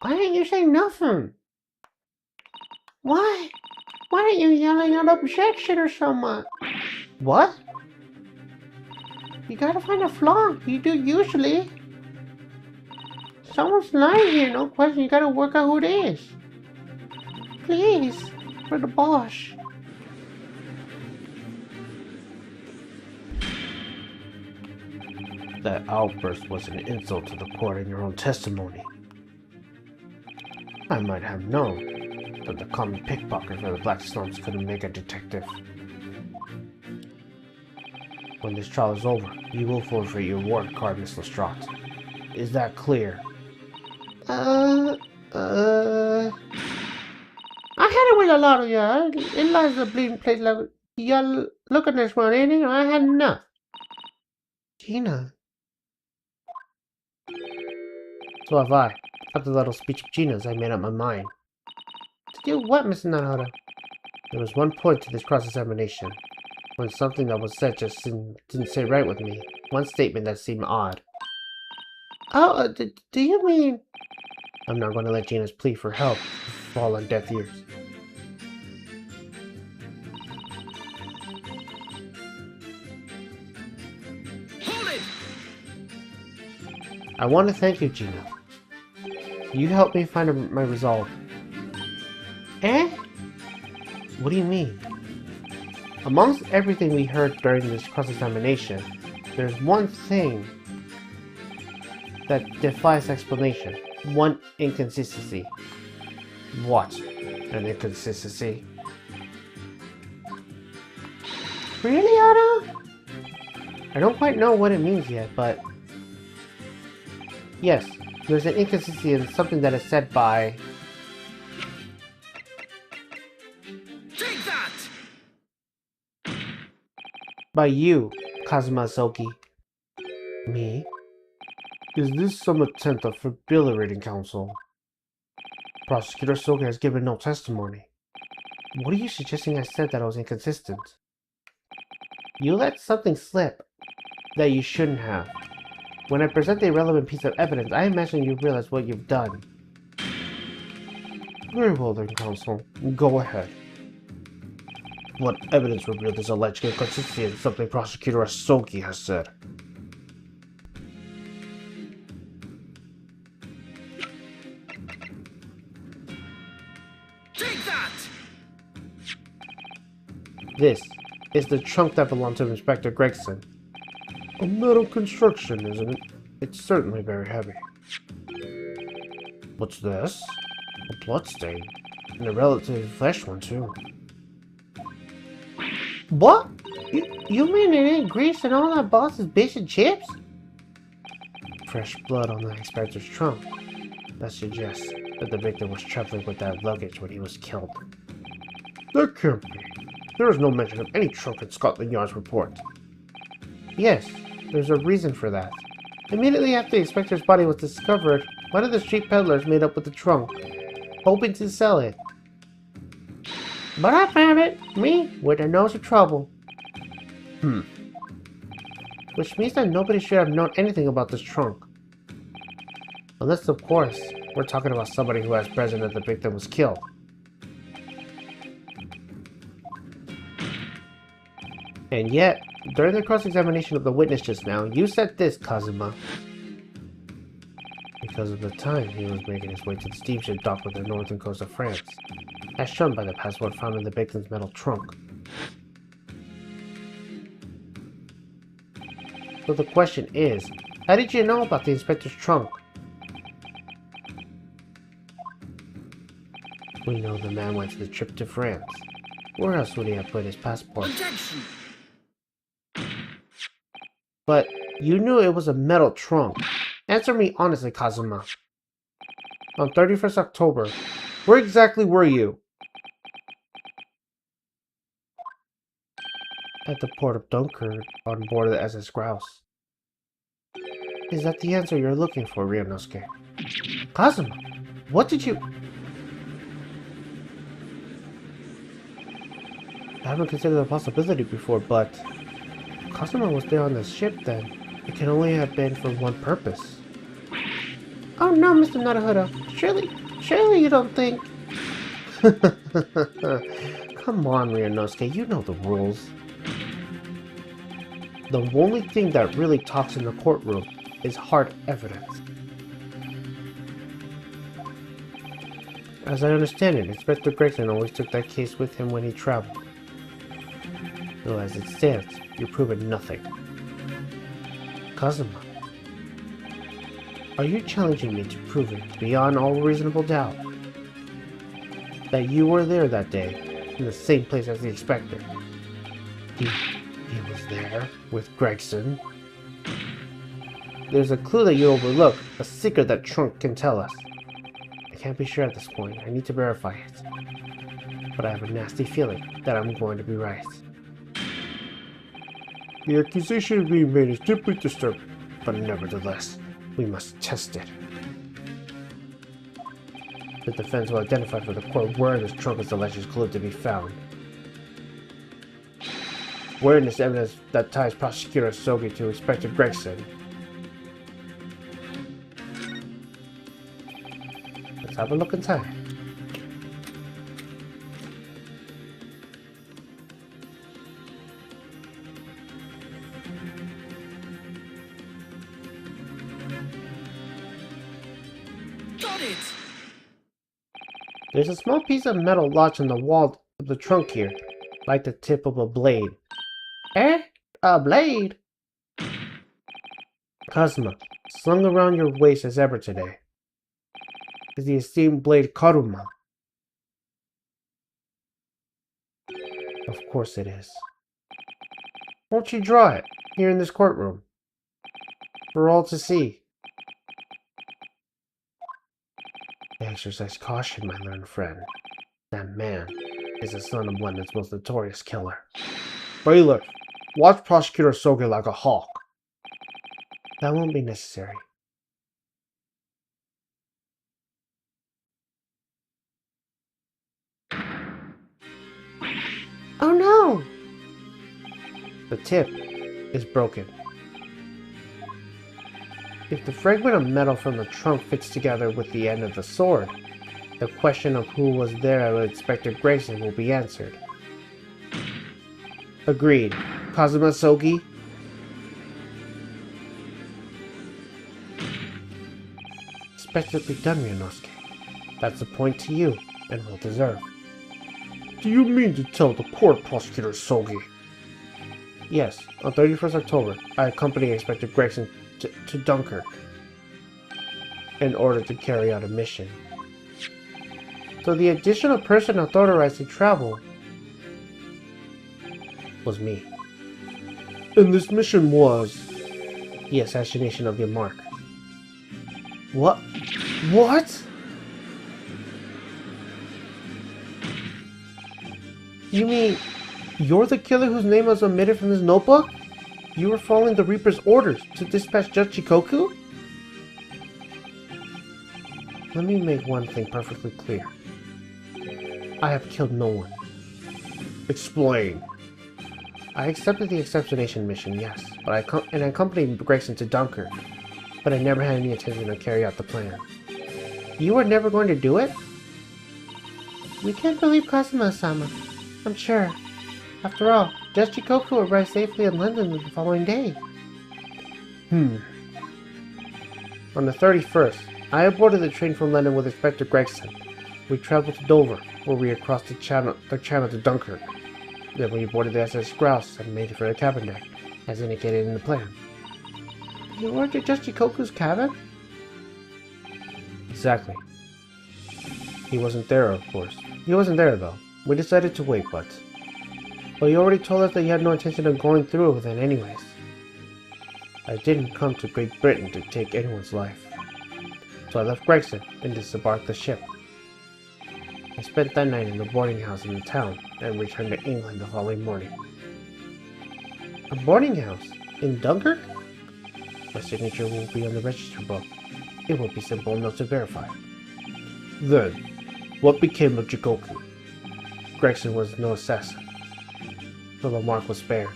Why didn't you say nothing? Why? Why aren't you yelling out objection or so much? What? You gotta find a flaw. You do usually. Someone's lying here, no question. You gotta work out who it is. Please, for the boss. That outburst was an insult to the court in your own testimony. I might have known that the common pickpocket or the black slums couldn't make a detective. When this trial is over, you will forfeit your warrant card, Miss Lestrade. Is that clear? I had it with a lot of y'all. It lies a bleeding place like y'all look at this one, ain't it? I had enough. Gina. So have I. After the little speech of Gina's, I made up my mind. To do what, Mr. Naruhodo? There was one point to this cross-examination, when something that was said just didn't sit right with me. One statement that seemed odd. Oh, do you mean... I'm not going to let Gina's plea for help fall on deaf ears. Hold it! I want to thank you, Gina. You helped me find my resolve. Eh? What do you mean? Amongst everything we heard during this cross-examination, there's one thing that defies explanation. One inconsistency. What? An inconsistency? Really, Otto? I don't quite know what it means yet, but... Yes, there's an inconsistency in something that is said by... Take that! by you, Kazuma Soki. Me? Is this some attempt at fibrillating counsel? Prosecutor Soka has given no testimony. What are you suggesting I said that I was inconsistent? You let something slip that you shouldn't have. When I present the irrelevant piece of evidence, I imagine you realize what you've done. Very well then, counsel. Go ahead. What evidence revealed this alleged inconsistency in something Prosecutor Asogi has said? Take that! This is the trunk that belonged to Inspector Gregson. A metal construction, isn't it? It's certainly very heavy. What's this? A bloodstain. And a relatively fresh one, too. What? You mean it ain't grease and all that boss's fish and chips? Fresh blood on the inspector's trunk. That suggests that the victim was traveling with that luggage when he was killed. That can't be. There is no mention of any trunk in Scotland Yard's report. Yes, there's a reason for that. Immediately after the inspector's body was discovered, one of the street peddlers made up with the trunk, hoping to sell it. But I found it. Me, with a nose of trouble. Which means that nobody should have known anything about this trunk. Unless, of course, we're talking about somebody who was present as the victim was killed. And yet, during the cross-examination of the witness just now, you said this, Kazuma. Because of the time he was making his way to the steamship dock with the northern coast of France, as shown by the passport found in the victim's metal trunk. So the question is, how did you know about the inspector's trunk? We know the man went to the trip to France. Where else would he have put his passport? Objection! But you knew it was a metal trunk. Answer me honestly, Kazuma. On 31st October, where exactly were you? At the port of Dunkirk, on board the SS Grouse. Is that the answer you're looking for, Ryunosuke? Kazuma, what did you... I haven't considered the possibility before, but... Kazuma was there on the ship then. It can only have been for one purpose. Oh no, Mr. Naruhodo. Surely you don't think... Come on, Ryunosuke, you know the rules. The only thing that really talks in the courtroom is hard evidence. As I understand it, Inspector Gregson always took that case with him when he traveled. Though as it stands, you've proven nothing. Kazuma, are you challenging me to prove it beyond all reasonable doubt that you were there that day, in the same place as the Inspector? He was there with Gregson. There's a clue that you overlook, a secret that Trunk can tell us. I can't be sure at this point. I need to verify it. But I have a nasty feeling that I'm going to be right. The accusation being made is deeply disturbing, but nevertheless, we must test it. The defense will identify for the court where this trunk is alleged clue to be found. Where in this evidence that ties Prosecutor Sogi to Inspector Gregson. Let's have a look inside. Got it! There's a small piece of metal lodged in the wall of the trunk here, like the tip of a blade. Eh? A blade? Kazuma, slung around your waist as ever today, is the esteemed blade Karuma. Of course it is. Won't you draw it, here in this courtroom, for all to see? Exercise caution, my learned friend. That man is the son of London's most notorious killer. Bailiff, watch Prosecutor Sogi like a hawk. That won't be necessary. Oh no! The tip is broken. If the fragment of metal from the trunk fits together with the end of the sword, the question of who was there with Inspector Gregson will be answered. Agreed. Kazuma Sogi? Expectedly done, Ryunosuke. That's a point to you, and well deserved. Do you mean to tell the court, Prosecutor Sogi? Yes, on 31st October, I accompanied Inspector Gregson to Dunkirk in order to carry out a mission. So the additional person authorized to travel was me. And this mission was the assassination of your mark. What? What? You mean you're the killer whose name was omitted from this notebook? You were following the Reaper's orders to dispatch Judge Chikoku? Let me make one thing perfectly clear. I have killed no one. Explain. I accepted the assassination mission, yes, but I accompanied Gregson to Dunkirk, but I never had any intention to carry out the plan. You were never going to do it? We can't believe Kazuma-sama, I'm sure. After all, Judge Chikoku arrived safely in London the following day. On the 31st, I boarded the train from London with Inspector Gregson. We traveled to Dover, where we crossed the channel to Dunkirk. Then we boarded the SS Grouse and made it for the cabin deck, as indicated in the plan. You worked at Judge Chikoku's cabin? Exactly. He wasn't there, of course. He wasn't there, though. We decided to wait, but... Well, you already told us that you had no intention of going through with it anyways. I didn't come to Great Britain to take anyone's life. So I left Gregson and disembarked the ship. I spent that night in the boarding house in the town and returned to England the following morning. A boarding house? In Dunkirk? My signature will be on the register book. It will be simple enough to verify. Then, what became of Chikoku? Gregson was no assassin, so the mark was spared.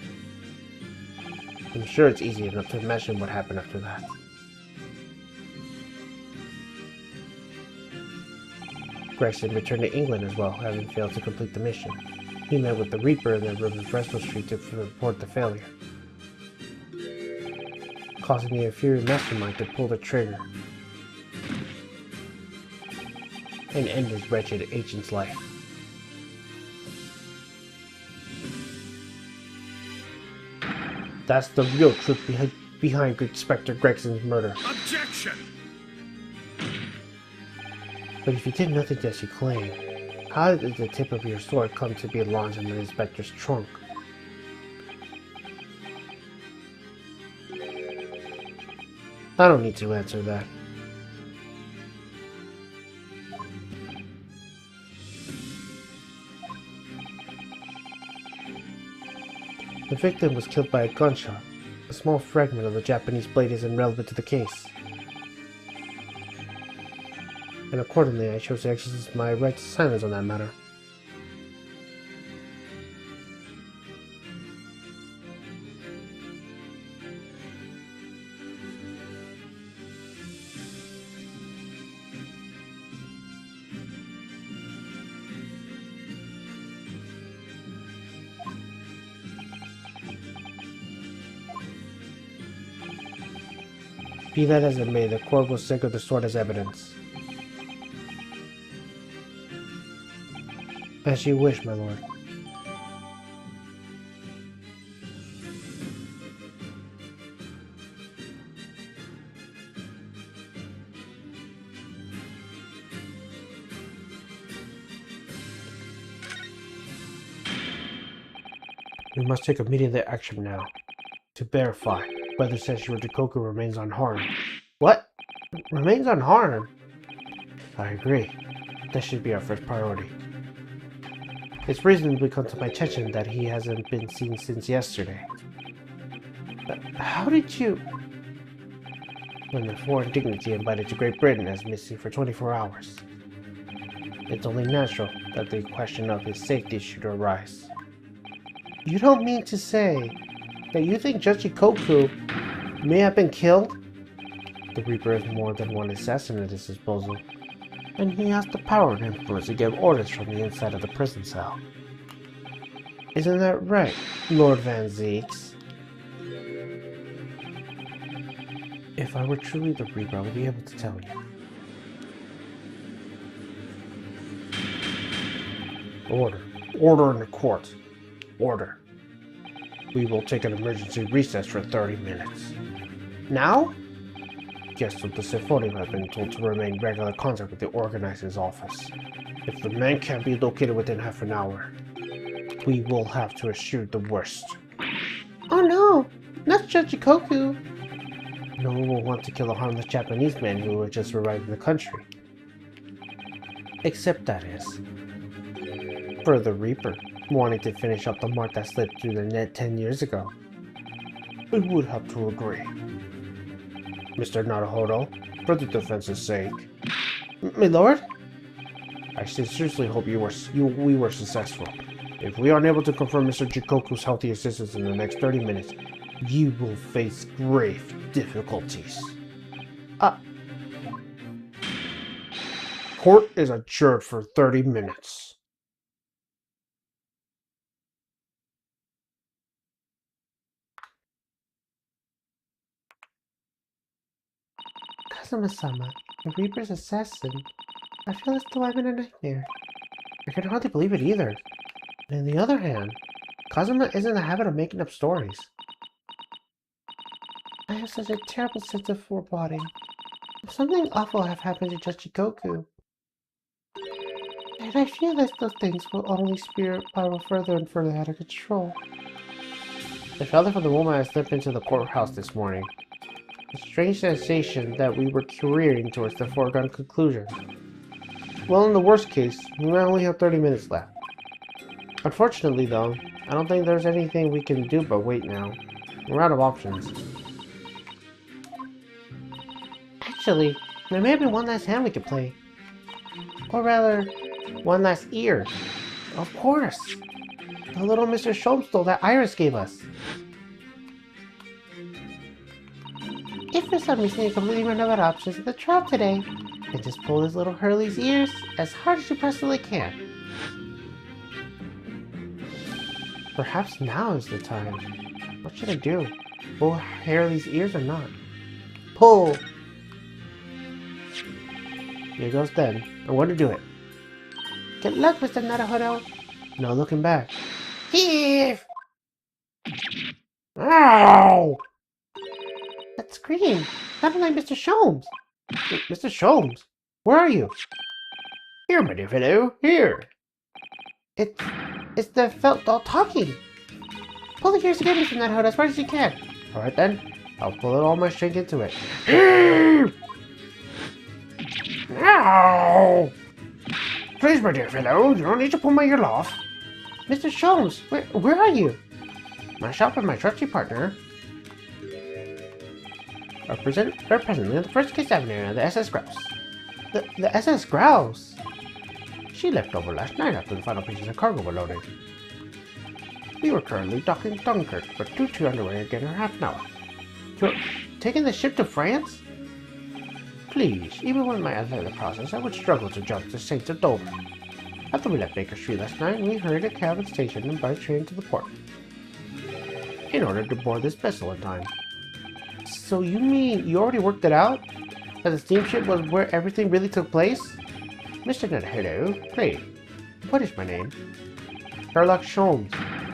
I'm sure it's easy enough to imagine what happened after that. Gregson returned to England as well, having failed to complete the mission. He met with the Reaper in the room in Fresno Street to report the failure. causing the inferior mastermind to pull the trigger and end this wretched agent's life. That's the real truth behind Inspector Gregson's murder. Objection! But if you did nothing as you claim, how did the tip of your sword come to be launched in the inspector's trunk? I don't need to answer that. The victim was killed by a gunshot. A small fragment of the Japanese blade is irrelevant to the case. And accordingly, I chose to exercise my right to silence on that matter. Be that as it may, the court will stick with the sword as evidence. As you wish, my lord. We must take immediate action now to verify whether Senshiro Jikoku remains unharmed. What? Remains unharmed? I agree. That should be our first priority. It's reasonably come to my attention that he hasn't been seen since yesterday. But how did you... When the foreign dignity invited to Great Britain as missing for 24 hours. It's only natural that the question of his safety should arise. You don't mean to say that you think Judge Jikoku may have been killed? The Reaper has more than one assassin at his disposal, and he has the power and influence to give orders from the inside of the prison cell. Isn't that right, Lord Van Zeeks? If I were truly the Reaper, I would be able to tell you. Order. Order in the court. Order. We will take an emergency recess for 30 minutes. Now? Guests of the Symphonium have been told to remain in regular contact with the organizer's office. If the man can't be located within half an hour, we will have to assume the worst. Oh no! Not Judge Jikoku! No one will want to kill a harmless Japanese man who had just arrived in the country. Except that is, for the Reaper, wanting to finish up the mark that slipped through the net 10 years ago. I would have to agree. Mr. Naruhodo, for the defense's sake. My lord? I sincerely hope we were successful. If we aren't able to confirm Mr. Jikoku's healthy existence in the next 30 minutes, you will face grave difficulties. Court is adjourned for 30 minutes. Kazuma-sama, the Reaper's assassin. I feel as though I'm in a nightmare. I can hardly believe it either. And on the other hand, Kazuma isn't in the habit of making up stories. I have such a terrible sense of foreboding. Something awful have happened to Judge Jikoku. And I feel that those things will only spiral further and further out of control. The father from the woman I stepped into the courthouse this morning. A strange sensation that we were careering towards the foregone conclusion. Well, in the worst case, we might only have 30 minutes left. Unfortunately, though, I don't think there's anything we can do but wait now. We're out of options. Actually, there may be one last hand we could play. Or rather, one last ear. Of course! The little Mr. Shomstol that Iris gave us. If for some reason you completely run out of options at the trial today, then just pull this little Hurley's ears as hard as you possibly can. Perhaps now is the time. What should I do? Full hair these ears or not? Pull! Here goes then. I want to do it. Good luck, Mr. Naruhodo. No looking back. Heave! Ow! That scream! Sounded like Mr. Sholmes. Mr. Sholmes? Where are you? Here, my dear fellow. Here. It's the felt doll talking. Pull the ears again, Mr. Naruhodo, as far as you can. Alright then. I'll pull all my strength into it. Ow! Please, my dear fellow, you don't need to pull my ear off. Mr. Sholmes, where are you? My shop and my trusty partner are presently on the First Case Avenue of the SS Grouse. The SS Grouse? She left over last night after the final pieces of cargo were loaded. We were currently docking Dunkirk, but due to underway again in half an hour. You're taking the ship to France? Please, even with my athletic process, I would struggle to jump the Saints of Dover. After we left Baker Street last night, we hurried a cab at the station and by train to the port, in order to board this vessel in time. So you mean you already worked it out? That the steamship was where everything really took place? Mr. Naruhodo, pray, what is my name? Sherlock Sholmes,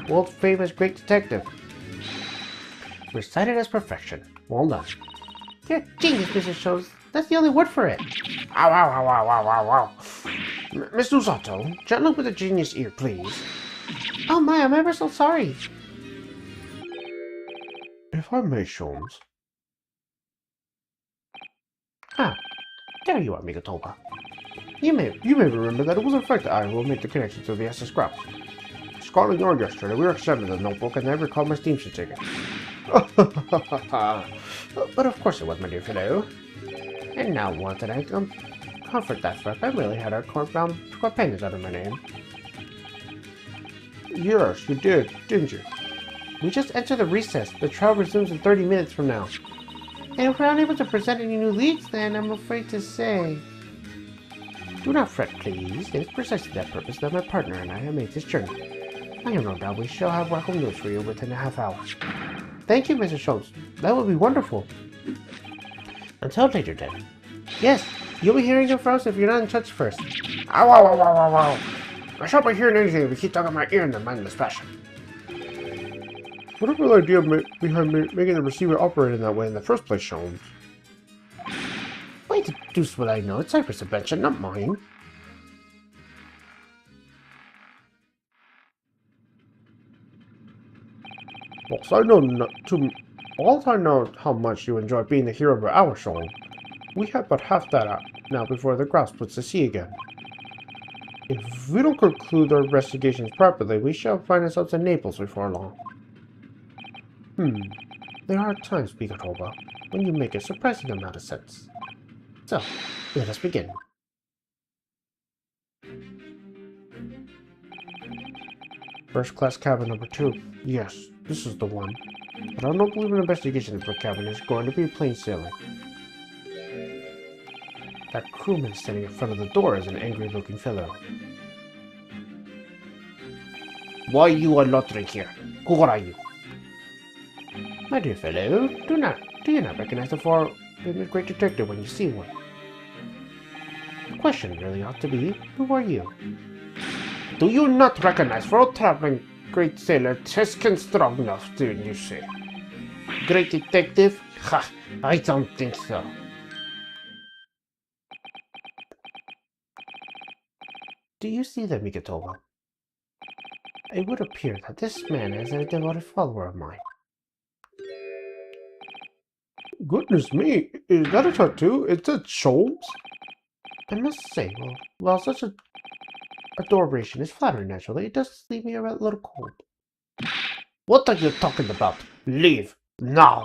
world-famous great detective. Recited as perfection. Well done. You're a genius, Mrs. Sholmes. That's the only word for it. Ow, ow, ow, ow, ow, ow, ow. Miss Lusato, gently with the genius ear, please. Oh my, I'm ever so sorry. If I may, Sholmes. Ah, there you are, Migatoba. You may remember that it was in fact I who made the connection to the SS Grouse. Scotland Yard yesterday, we were examining the notebook and I recalled my steamship ticket. But of course it was, my dear fellow. And now what did I comfort that fact? I really had our court-bound companions under my name. Yes, you did, didn't you? We just entered the recess. The trial resumes in 30 minutes from now. And if we're unable to present any new leads, then I'm afraid to say... Do not fret, please. It is precisely that purpose that my partner and I have made this journey. I have no doubt we shall have welcome news for you within a half hour. Thank you, Mrs. Sholmes. That would be wonderful. Until later, then. Yes, you'll be hearing it from us if you're not in touch first. Ow, ow, ow, ow, ow, ow. I shan't be hearing anything if you keep talking my ear in a mindless fashion. Whatever the idea behind making the receiver operate in that way in the first place, Sholmes? Why the deuce would I know? It's Cypress' invention, not mine. Whilst I know how much you enjoy being the hero of our show, we have but half that out now before the grouse puts to sea again. If we don't conclude our investigations properly, we shall find ourselves in Naples before long. There are times, Migatoba, when you make a surprising amount of sense. So, let us begin. First class cabin number 2. Yes, this is the one. But I don't believe an investigation into the cabin is going to be plain sailing. That crewman standing in front of the door is an angry-looking fellow. Why you are loitering here? Who are you? My dear fellow, do you not recognize the famous great detective when you see one? The question really ought to be, who are you? Do you not recognize world traveling great sailor Teskin Stroganoff, do you say? Great detective? Ha! I don't think so. Do you see that, Migatoba? It would appear that this man is a devoted follower of mine. Goodness me, is that a tattoo? It's a Sholmes? I must say, while such a adoration is flattering naturally, it does leave me a little cold. What are you talking about? Leave, now!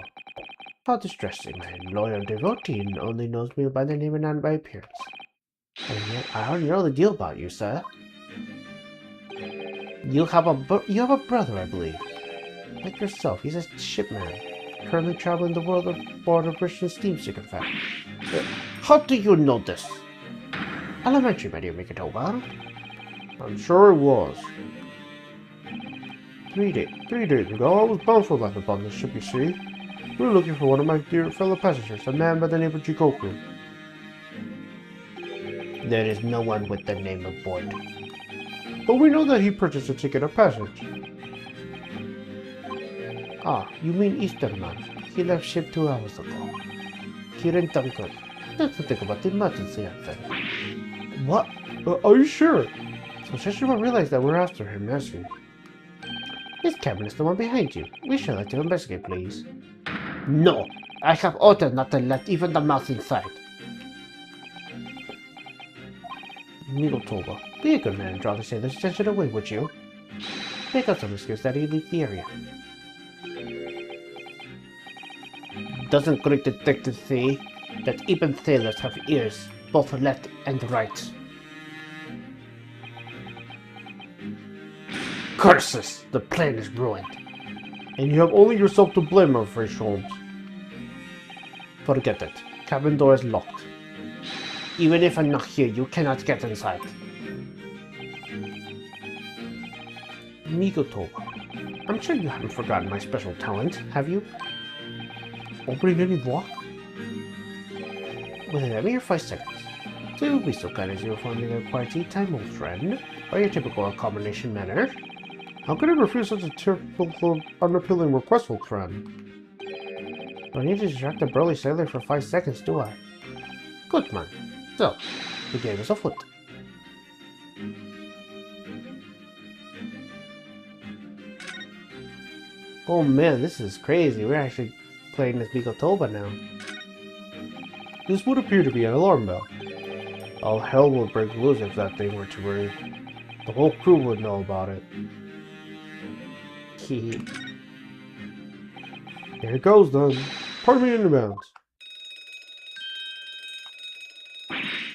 How distressing, my loyal devotee only knows me by the name and not by appearance. And yet, I already know the deal about you, sir. You have a brother, I believe. Like yourself, he's a shipman, currently traveling the world aboard a British steamship, in fact. How do you know this? Elementary, my dear Migatoba. I'm sure it was. 3 days ago, I was bound for life upon this ship, you see. We were looking for one of my dear fellow passengers, a man by the name of Jikoku. There is no one with the name aboard. But we know that he purchased a ticket of passage. Ah, you mean Easterman. He left ship 2 hours ago. Kirin Duncan. Let's think about the emergency outfit. What? Are you sure? So Shishima realized that we're after him, has he? This cabin is the one behind you. We should like to investigate, please. No! I have ordered not to let even the mouse inside. Migotoba, be a good man and draw the sailor's attention away, would you? Make up some excuse that he leave the area. Doesn't great detective see that even sailors have ears, both left and right? Curses! The plan is ruined. And you have only yourself to blame, I'm afraid, Sholmes. Forget it. Cabin door is locked. Even if I'm not here, you cannot get inside. Migotoba, I'm sure you haven't forgotten my special talent, have you? Opening any lock? Within a mere 5 seconds. So you'll be so kind as you inform me of quiet tea time, old friend, or your typical accommodation manner. How could I refuse such a typical, unappealing request, old friend? Don't need to distract a burly sailor for 5 seconds, do I? Good man. So, the game is afoot. Oh man, this is crazy. We're actually playing as Migotoba now. This would appear to be an alarm bell. All hell would break loose if that thing were to ring. The whole crew would know about it. Hehe. Here it goes then. Pardon me in advance.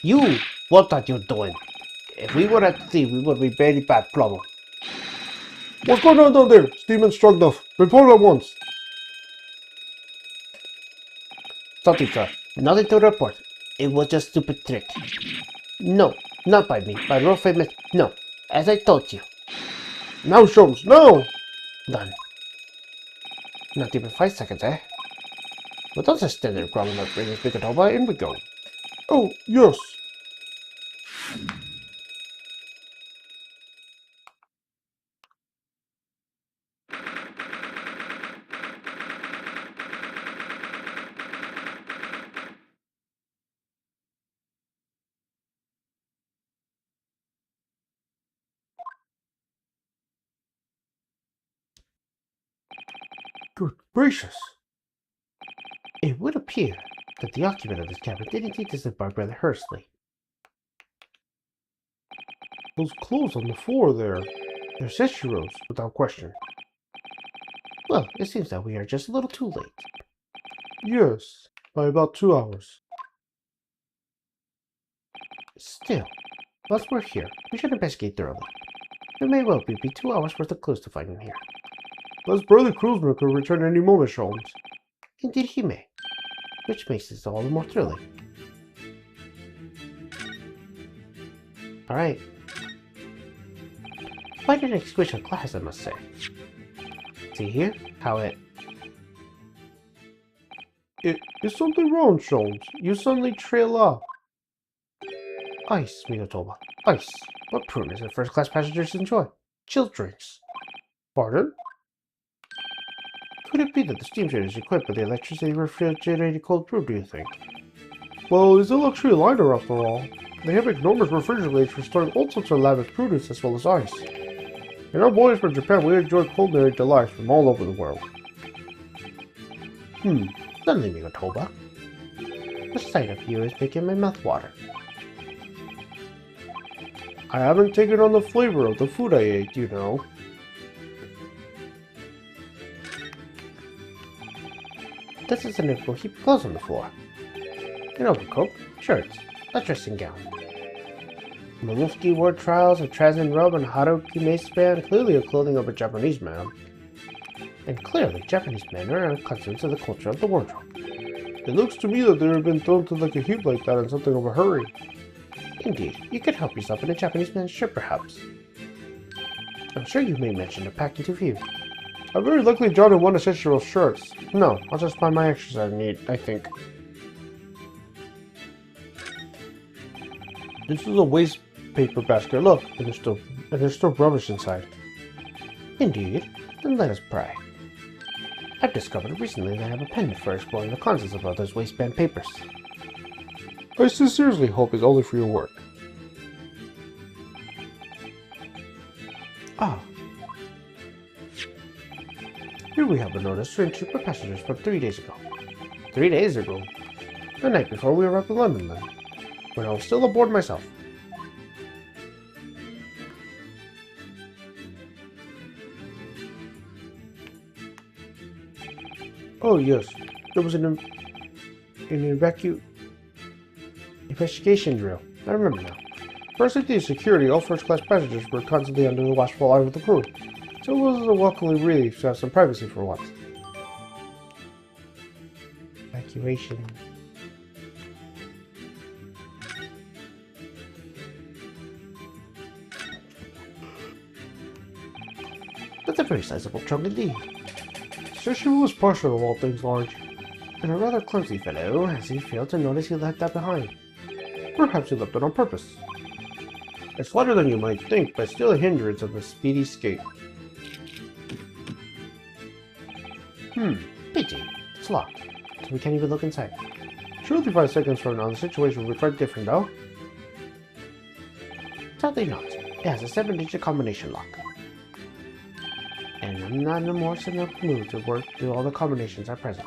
You! What are you doing? If we were at sea, we would be very bad problem. What's going on down there? Steam and Stroganoff. Report at once. Sorry, sir. Nothing to report. It was just a stupid trick. No, not by me. By world famous. No, as I told you. Now, Sholmes, no! Done. Not even 5 seconds, eh? But don't just stand there crawling up bringing Migotoba, in we go. Oh, yes. Good gracious. It would appear that the occupant of this cabin did indeed disembark rather hurriedly. Those clothes on the floor there. They're Seshiro's, without question. Well, it seems that we are just a little too late. Yes, by about 2 hours. Still, whilst we're here, we should investigate thoroughly. There may well be 2 hours worth of clues to find in here. This burly cruiser could return any moment, Sholmes. Indeed he may, which makes this all the more thrilling. Alright. Quite an exquisite class, I must say. See here? How it... Is something wrong, Sholmes? You suddenly trail off. Ice, Migotoba. Ice. What prudence do first-class passengers enjoy? Chilled drinks. Pardon? Could it be that the steamship is equipped with the electricity refrigerated cold brew, do you think? Well, it's a luxury liner after all. They have enormous refrigerators for storing all sorts of lavish produce as well as ice. In our voyage from Japan, we enjoy culinary delights from all over the world. Suddenly, Migotoba. The sight of you is making my mouth water. I haven't taken on the flavor of the food I ate, you know. This is an info heap of clothes on the floor. An overcoat, shirts, a dressing gown. Momofuki wore trials, a Trazen robe, and Haruki mace band, clearly the clothing of a Japanese man. And clearly, Japanese men are accustomed to the culture of the wardrobe. It looks to me that they have been thrown to like a heap like that in something of a hurry. Indeed, you could help yourself in a Japanese man's shirt, perhaps. I'm sure you may mention a packing to view. I very likely jotted one essential shirts. No, I'll just buy my exercise need, I think. This is a waste paper basket. Look, and there's still rubbish inside. Indeed. Then let us pray. I've discovered recently that I have a pendant for exploring the contents of all those waistband papers. I sincerely hope it's only for your work. Ah. Here we have a notice to enter for passengers from 3 days ago. 3 days ago? The night before we arrived in London, then. When I was still aboard myself. Oh yes, there was an investigation drill. I remember now. For safety and security, all first-class passengers were constantly under the watchful eye of the crew, so it was a welcome relief to have some privacy for once. Evacuation. That's a very sizable trunk indeed. Shishu was partial of all things large. And a rather clumsy fellow, as he failed to notice he left that behind. Perhaps he left it on purpose. It's lighter than you might think, but still a hindrance of a speedy skate. Pity. It's locked, so we can't even look inside. Surely 5 seconds from now, the situation will be quite different, though. Sadly not. It has a 7-digit combination lock. And I'm not in a more than mood to work through all the combinations at present.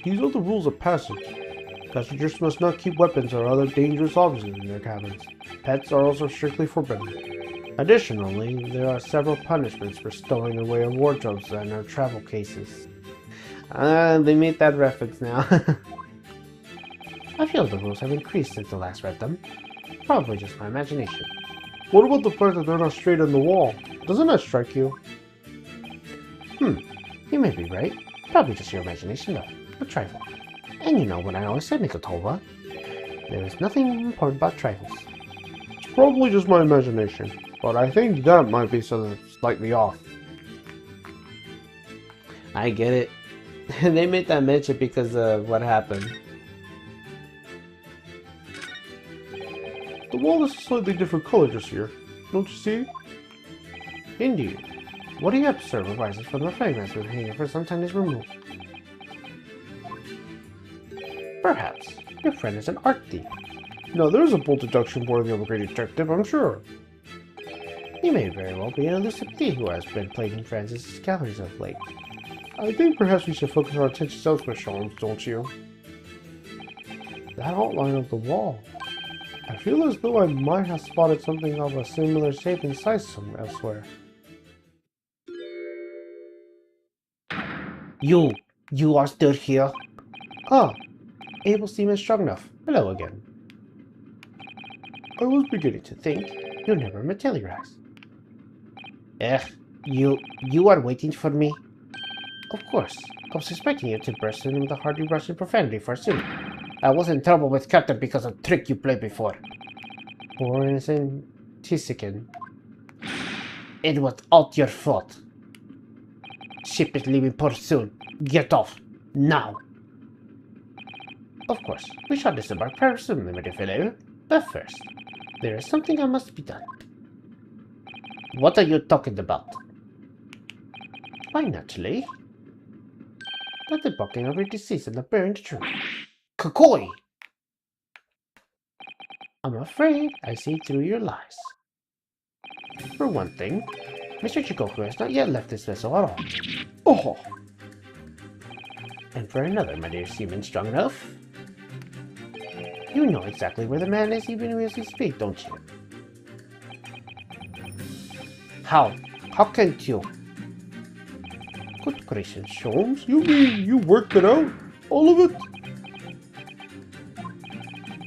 These are the rules of passage. Passengers must not keep weapons or other dangerous objects in their cabins. Pets are also strictly forbidden. Additionally, there are several punishments for stowing away wardrobes and our travel cases. They made that reference now. I feel the rules have increased since I last read them. Probably just my imagination. What about the fact that they're not straight on the wall? Doesn't that strike you? You may be right. Probably just your imagination though. A trifle. And you know what I always said, Nikotova. There is nothing important about trifles. It's probably just my imagination, but I think that might be slightly off. I get it. They made that mention because of what happened. The wall is a slightly different color this year. Don't you see? Indeed. What do you observe arises from the fragrance we've hanging for some time is removed? Perhaps. Your friend is an art thief. No, there's a bold deduction worthy of a great detective, I'm sure. He may very well be an elusive thief who has been plaguing Francis's galleries of late. I think perhaps we should focus our attention elsewhere, Sholmes, don't you? That outline of the wall. I feel as though I might have spotted something of a similar shape and size elsewhere. You are still here? Ah, able seaman Stroganoff. Hello again. I was beginning to Think you'll never materialize. You are waiting for me? Of course. I was expecting you to burst in with a hearty Russian profanity for soon. I was in trouble with Captain because of a trick you played before. Poor innocent Tisikin. It was all your fault. Ship is leaving port soon. Get off. Now. Of course, we shall disembark very soon, my dear fellow. But first, there is something that must be done. What are you talking about? Why, naturally. Let the bucking of your deceased and the burying the truth. Kakoi! I'm afraid I see through your lies. For one thing, Mr. Chikoku has not yet left this vessel at all. Oh! And for another, my dear seaman Stroganoff, you know exactly where the man is even as we speak, don't you? How? How can you? Good gracious, Sholmes. You mean you worked it out? All of it?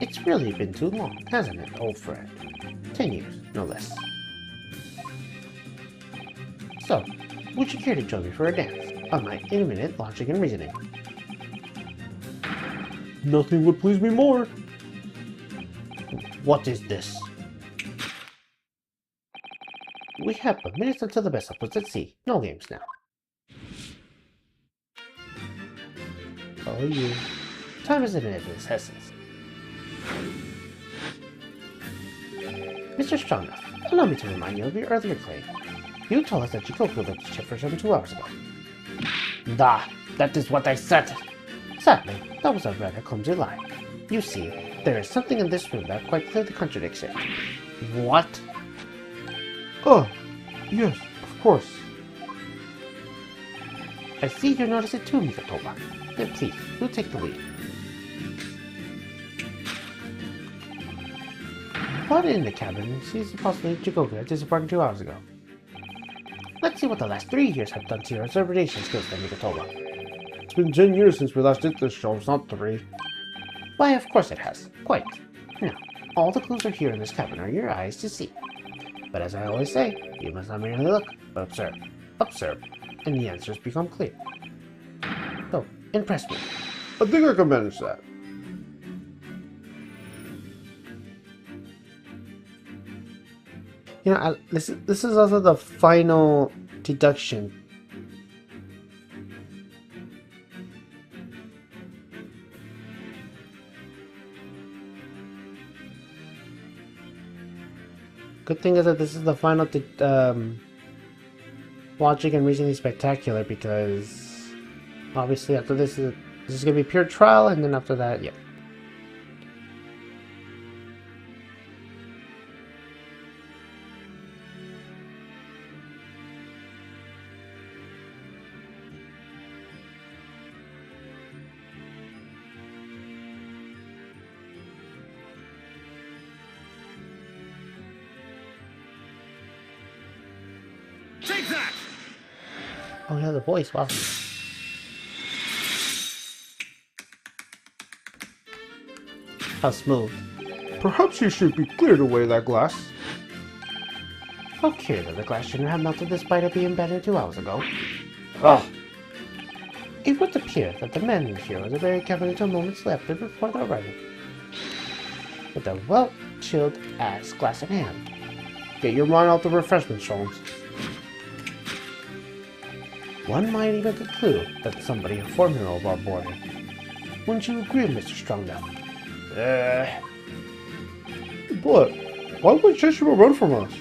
It's really been too long, hasn't it, old friend? 10 years, no less. So, would you care to join me for a dance on my infinite logic and reasoning? Nothing would please me more. What is this? We have but minutes until the best of at sea. No games now. Oh, you. Time is an endless essence. Mr. Strongnough, allow me to remind you of your earlier claim. You told us that Jikoku left the ship for some 2 hours ago. That is what I said. Sadly, that was a rather clumsy lie. You see, there is something in this room that quite clearly contradicts it. What? Oh, yes, of course. I see you notice it too, Mikatoba. Then please, do take the lead. Brought in the cabin sees possibly Jikoku had disappeared 2 hours ago. Let's see what the last 3 years have done to your observation skills, then, Mikatoba. It's been 10 years since we last did this show, it's not 3. Why, of course it has. Quite. Now, all the clues are here in this cabin are your eyes to see. But as I always say, you must not merely look, but observe. Observe, and the answers become clear. So, impress me. I think I can manage that. You know, this is also the final deduction. Good thing is that this is the final logic and reasoning spectacular, because obviously after this is gonna be pure trial, and then after that, yeah. Take that! Oh yeah, the voice, wow. How smooth. Perhaps you should be cleared away that glass. How clear that the glass shouldn't have melted despite it being better 2 hours ago. Ah, It would appear that the man in here was a very cabin until moments left before the arrival. With a well-chilled ass glass in hand. get your mind off the refreshments, Sholmes. One might even conclude that somebody informed him of our boarding. Wouldn't you agree, Mr. Strongnough? But why would Cheshire run from us?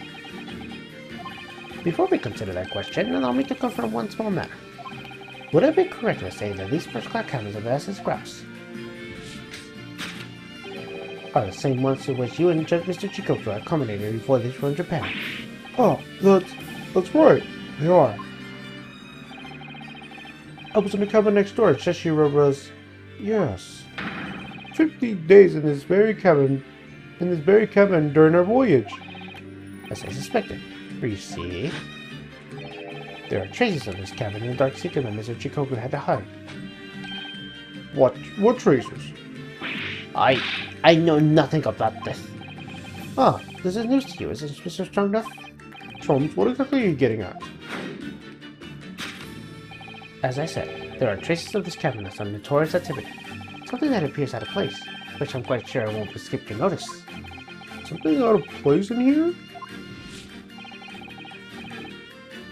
Before we consider that question, allow me to confirm one small matter. Would I be correct in saying that these first-class cabins of SS Grouse are the same ones to which you and Mr. Chikoku accommodated before this from Japan? Oh, that's right. They are. I was in the cabin next door. Cheshire was... Yes. 50 days in this very cabin during our voyage. As I suspected. For you see, there are traces of this cabin in the dark secret that Mr. Chikoku had to hide. What traces? I know nothing about this. Ah, this is news to you, isn't it, Mr. Strongnough? Sholmes, what exactly are you getting at? As I said, there are traces of this cabin of some notorious activity. Something that appears out of place, which I'm quite sure won't escape your notice. Something out of place in here?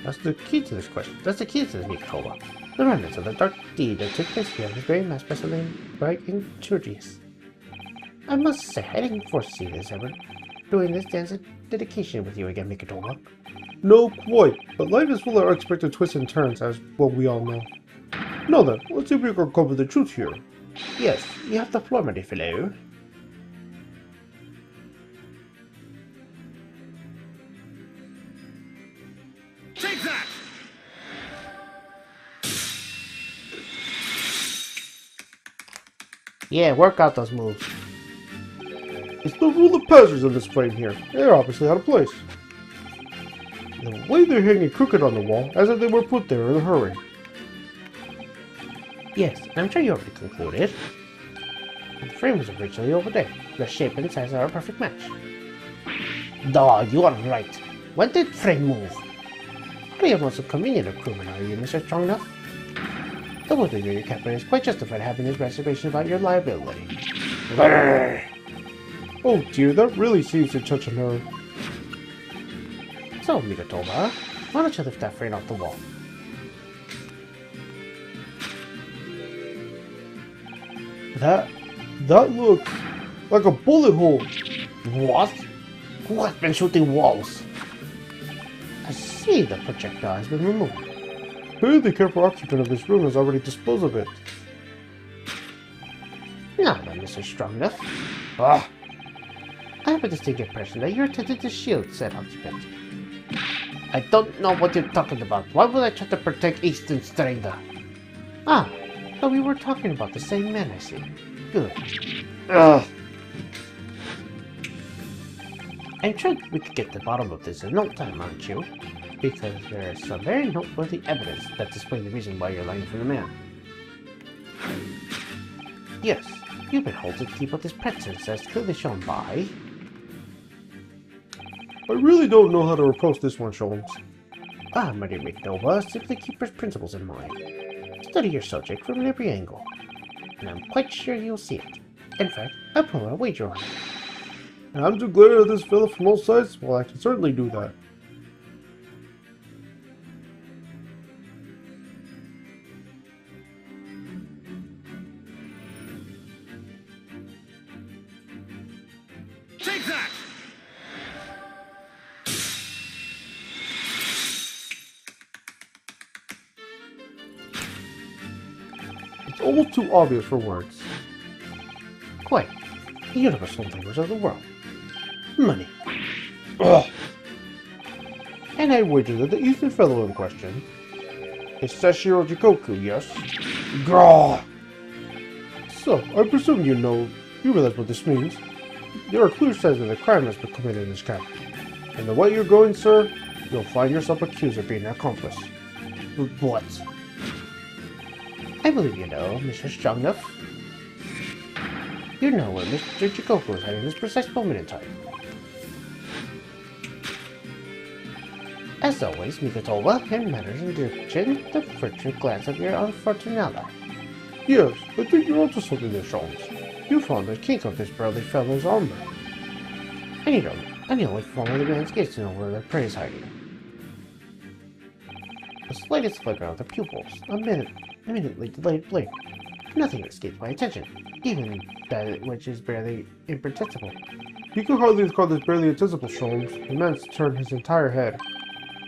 That's the key to this question. That's the key to this Mikatoba. The remnants of the dark deed that took place here was very much specially bright and injurious. I must say, I didn't foresee this ever doing this dance of dedication with you again, Mikatoba. No, quite. But life is full of unexpected twists and turns, as well we all know. Now then, let's see if we can cover the truth here. Yes, you have the floor, my dear fellow. Take that! Yeah, work out those moves. It's the rule of passage in this frame here. They're obviously out of place. The way they're hanging crooked on the wall, as if they were put there in a hurry. Yes, I'm sure you already concluded. The frame was originally over there. The shape and size are a perfect match. Dog, you are right. When did frame move? How you most convenient a crewman are you, Mr. Strongnough? The woodland your captain is quite justified having his reservation about your liability. Grrr. Oh dear, that really seems to touch a nerve. So, Migatoba, why don't you lift that frame off the wall? That looks like a bullet hole. What? Who has been shooting walls? I see the projectile has been removed. Maybe the careful occupant of this room has already disposed of it. Now then, Mr. Strongneff. Ah! I have a distinct impression that you're attempting to shield said occupant. I don't know what you're talking about. Why would I try to protect Easton Stranger? Ah, so we were talking about the same man, I see. Good. Ugh. I'm sure we could get to the bottom of this in no time, aren't you? Because there is some very noteworthy evidence that displays the reason why you're lying for the man. Yes, you've been holding to keep up this pretense as clearly shown by... I really don't know how to approach this one, Sholmes. Ah, my dear McNova, simply keep his principles in mind. Study your subject from every angle, and I'm quite sure you'll see it. In fact, I'll put a wager on it. And I'm to glare at this fella from all sides? Well, I can certainly do that. Take that! It's almost too obvious for words. Quite. The universal language of the world. Money. Ugh. And I wager that the Eastern fellow in question is Sashiro Jikoku, yes? Grah! So, I presume you realize what this means. There are clear signs that a crime has been committed in this camp. And the way you're going, sir, you'll find yourself accused of being an accomplice. What? I believe you know, Mr. Strongneff. You know where Mr. Jikoku is heading this precise moment in time. As always, Migatoba, in matters of direction, the furtive glance of your unfortunata. Yes, I think you're onto something there, Sholmes. You found the kink of this burly fellow's armor. And you don't, only follow the man's gaze to know where their prey is hiding. The slightest flicker of the pupils, immediately delayed blink. Nothing escapes my attention, even that which is barely imperceptible. You could hardly call this barely invisible, Sholmes. The man's turned his entire head.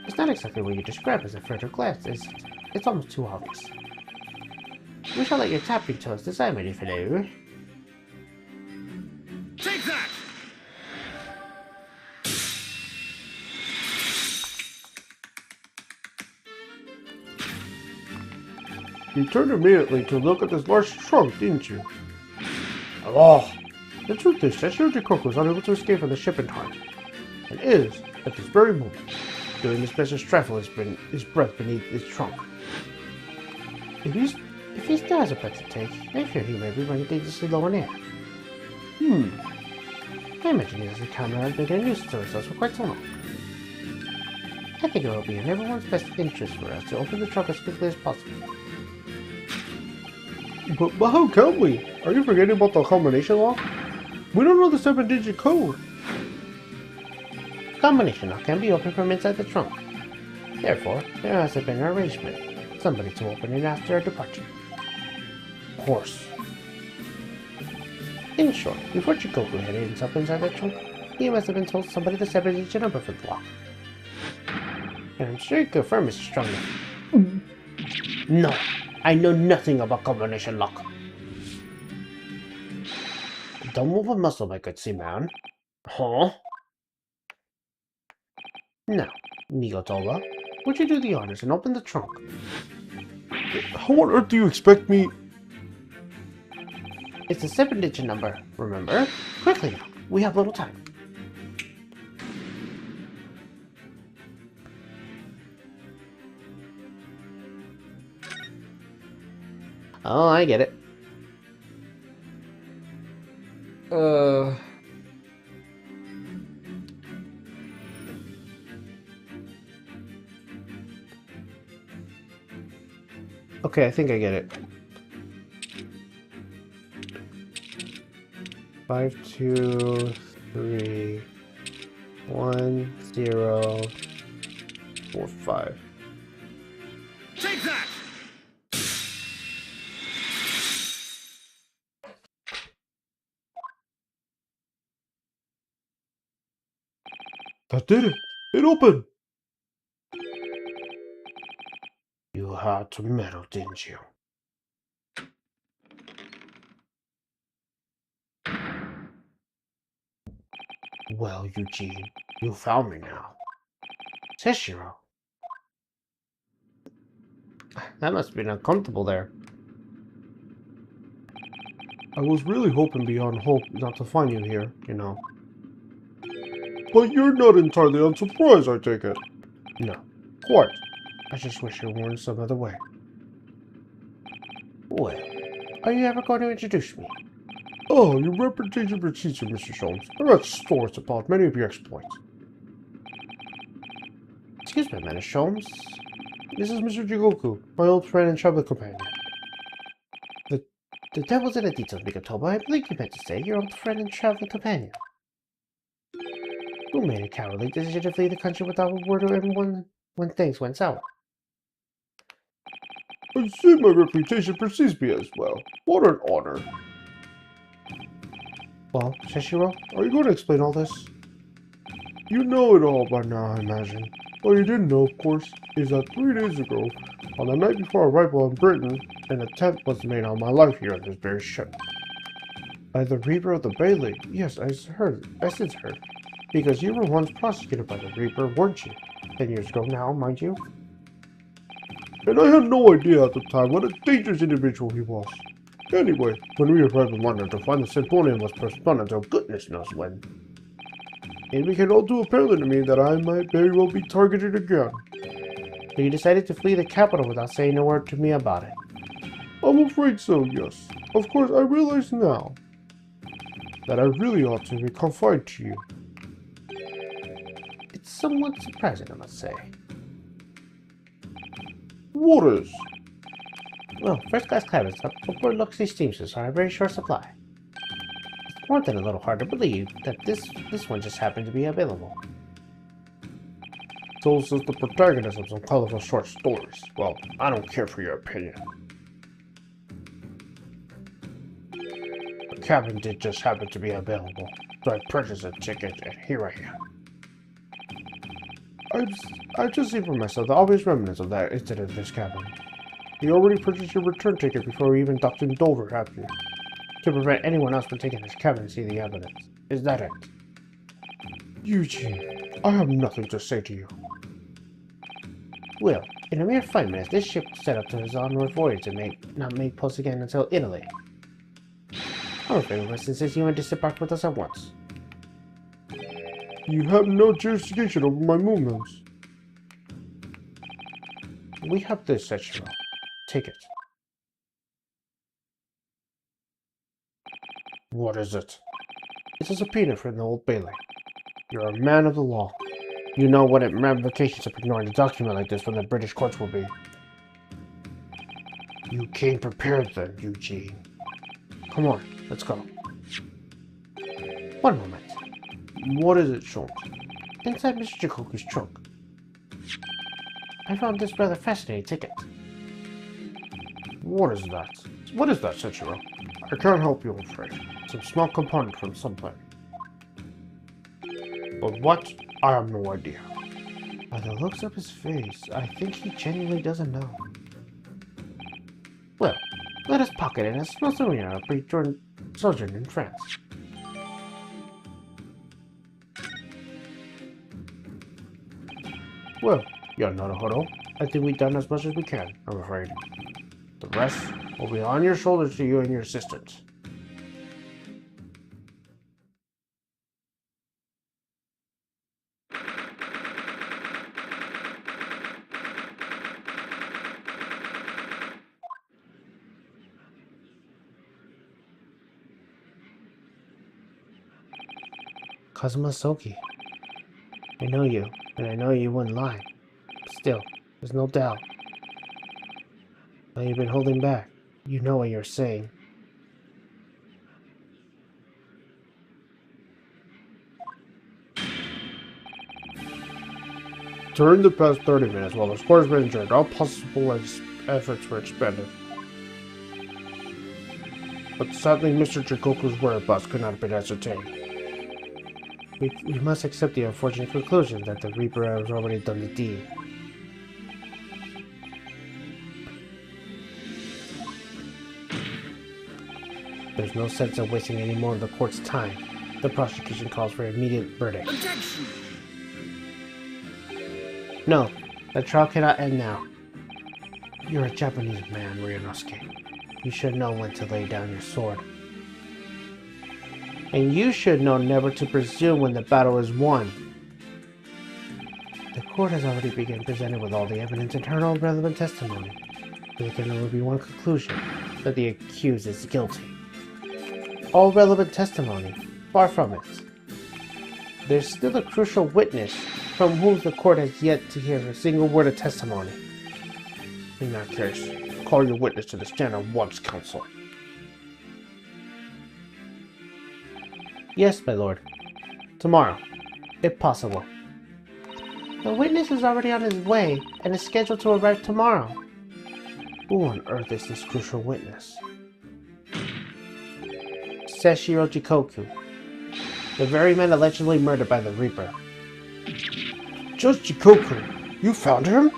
It's not exactly what you describe as a furtive glance, is it? It's almost too obvious. We shall let your tapping toes decide, my dear fellow. Take that! You turned immediately to look at this large trunk, didn't you? Oh! The truth is, Sashiro Jikoku was unable to escape from the ship in time, and is, at this very moment, doing his best to stifle his breath beneath his trunk. If he still has a breath to take, I fear he may be running dangerously low in air. I imagine he has a camera has been getting used to ourselves for quite so long. I think it will be in everyone's best interest for us to open the trunk as quickly as possible. But how can we? Are you forgetting about the combination lock? We don't know the 7-digit code. Combination lock can be opened from inside the trunk. Therefore, there has been an arrangement. Somebody to open it after our departure. Of course. In short, before Jikoku had himself inside that trunk, he must have been told somebody the 7-digit number for the lock. And I'm sure you can confirm, Mr. Strongman. No, I know nothing about combination lock. Don't move a muscle, my good seaman. Huh? Now, Migotola, would you do the honors and open the trunk? How on earth do you expect me? It's a 7-digit number, remember? Quickly now, we have little time. Oh, I get it. Okay, I think I get it. 5231045. Take that! That did it! It opened! You had to meddle, didn't you? Well, Eugene, you found me now. Seshiro. That must have been uncomfortable there. I was really hoping beyond hope not to find you here, you know. But you're not entirely unsurprised, I take it. No, Quite. I just wish you weren't some other way. Well, are you ever going to introduce me? Oh, your reputation precedes you, Mr. Sholmes. I read stories about many of your exploits. Excuse me, Mr. Sholmes. This is Mr. Jigoku, my old friend and travel companion. The devil's in the details, Mikotomo. I believe you meant to say your old friend and traveling companion. Who made a cowardly decision to flee the country without a word to everyone when things went sour? I see my reputation precedes me as well. What an honor. Well, Seshiro, Are you going to explain all this? You know it all by now, I imagine. What you didn't know, of course, is that 3 days ago, on the night before arrival in Britain, an attempt was made on my life here on this very ship. by the Reaper of the Bailey. Yes, I since heard. Because you were once prosecuted by the Reaper, weren't you? 10 years ago now, mind you. And I had no idea at the time what a dangerous individual he was. Anyway, when we arrived in London to find the symposium was postponed until goodness knows when, it became all too apparent to me that I might very well be targeted again. So you decided to flee the capital without saying a word to me about it. I'm afraid so, yes. Of course, I realize now that I really ought to be confided to you. It's somewhat surprising, I must say. What is? Well, first-class cabins up upward luxury steamships are in very short supply. It's more than a little hard to believe that this one just happened to be available. So says the protagonist of some colorful short stories. Well, I don't care for your opinion. The cabin did just happen to be available, so I purchased a ticket, and here I am. I've just seen for myself the obvious remnants of that incident in this cabin. You already purchased your return ticket before we even docked in Dover, haven't you? To prevent anyone else from taking this cabin to see the evidence. Is that it? Eugene, I have nothing to say to you. Well, in a mere 5 minutes, this ship set up to its onward voyage and may not make post again until Italy. Our favorite person says you want to disembark with us at once. You have no jurisdiction over my movements. We have this, Seshiro. Take it. What is it? It's a subpoena from the Old Bailey. You're a man of the law. You know what ramifications of ignoring a document like this from the British courts will be. You came prepared then, Eugene. Come on, let's go. One moment. What is it, Sholmes? Inside Mr. Jikoku's trunk, I found this rather fascinating ticket. What is that? What is that, Seshiro? I can't help you, I'm afraid. Some small component from somewhere. But what? I have no idea. By the looks of his face, I think he genuinely doesn't know. Well, let us pocket it as a small souvenir of brief sojourn in France. Well, young Naruhodo, I think we've done as much as we can, I'm afraid. The rest will be on your shoulders to you and your assistants. Kazuma Soki. I know you, and I know you wouldn't lie. Still, there's no doubt. Now you've been holding back. You know what you're saying. During the past 30 minutes, while the score has been adjourned, all possible efforts were expended. But sadly, Mr. Chikoku's whereabouts could not have been ascertained. We must accept the unfortunate conclusion that the Reaper has already done the deed. There's no sense in wasting any more of the court's time. The prosecution calls for an immediate verdict. Objection! No, the trial cannot end now. You're a Japanese man, Ryunosuke. You should know when to lay down your sword. And you should know never to presume when the battle is won. The court has already begun presented with all the evidence and heard all relevant testimony. There can only be one conclusion, that the accused is guilty. All relevant testimony, far from it. There's still a crucial witness from whom the court has yet to hear a single word of testimony. In that case, call your witness to the stand at once, counsel. Yes, my lord. Tomorrow, if possible. The witness is already on his way and is scheduled to arrive tomorrow. Who on earth is this crucial witness? Seshiro Jikoku, the very man allegedly murdered by the Reaper. Just Jikoku! You found him?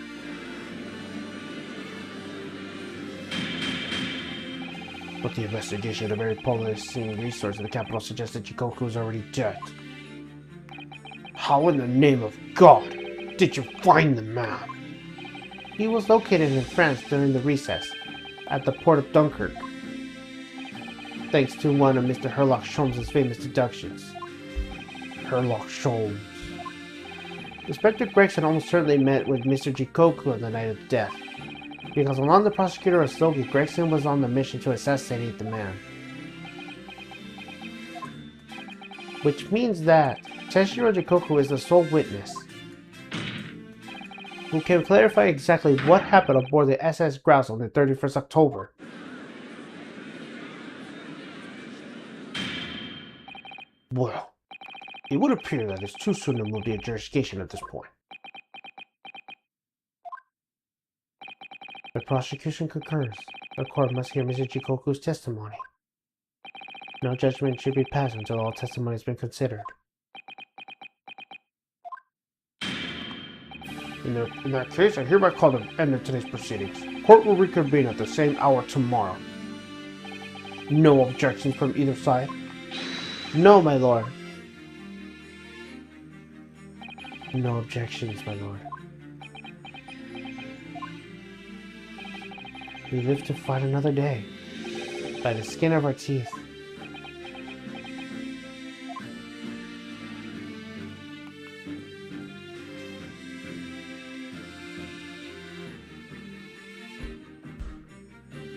But the investigation of a very polarizing resource in the capital suggests that Jikoku is already dead. How in the name of God did you find the man? He was located in France during the recess, at the port of Dunkirk, thanks to one of Mr. Herlock Sholmes' famous deductions. Herlock Sholmes. Inspector Gregson almost certainly met with Mr. Jikoku on the night of death, because along the prosecutor Asogi, Gregson was on the mission to assassinate the man. Which means that Seshiro Jikoku is the sole witness who can clarify exactly what happened aboard the SS Grouse on the 31st October. Well, it would appear that it's too soon to move the adjudication at this point. The prosecution concurs. The court must hear Mr. Jikoku's testimony. No judgment should be passed until all testimony has been considered. In that case, I hereby call the end of today's proceedings. Court will reconvene at the same hour tomorrow. No objections from either side? No, my lord. No objections, my lord. We live to fight another day, by the skin of our teeth.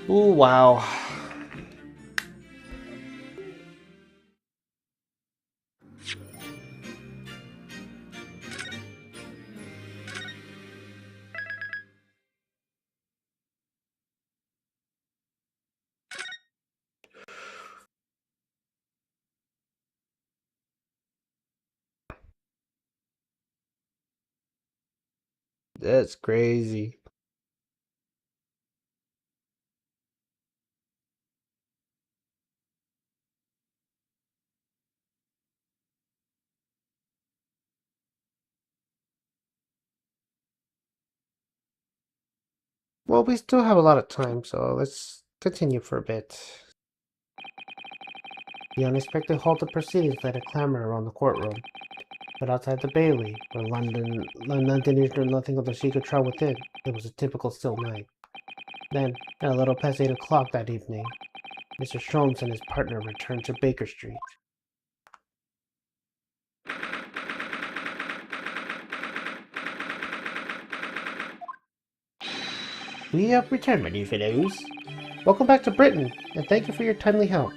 Ooh, wow. That's crazy. Well, we still have a lot of time, so let's continue for a bit. The unexpected halt of proceedings led a clamor around the courtroom. But outside the Bailey, where Londoners knew nothing of the secret trial within, it was a typical still night. Then, at a little past 8 o'clock that evening, Mr. Sholmes and his partner returned to Baker Street. We have returned, my dear fellows. Welcome back to Britain, and thank you for your timely help.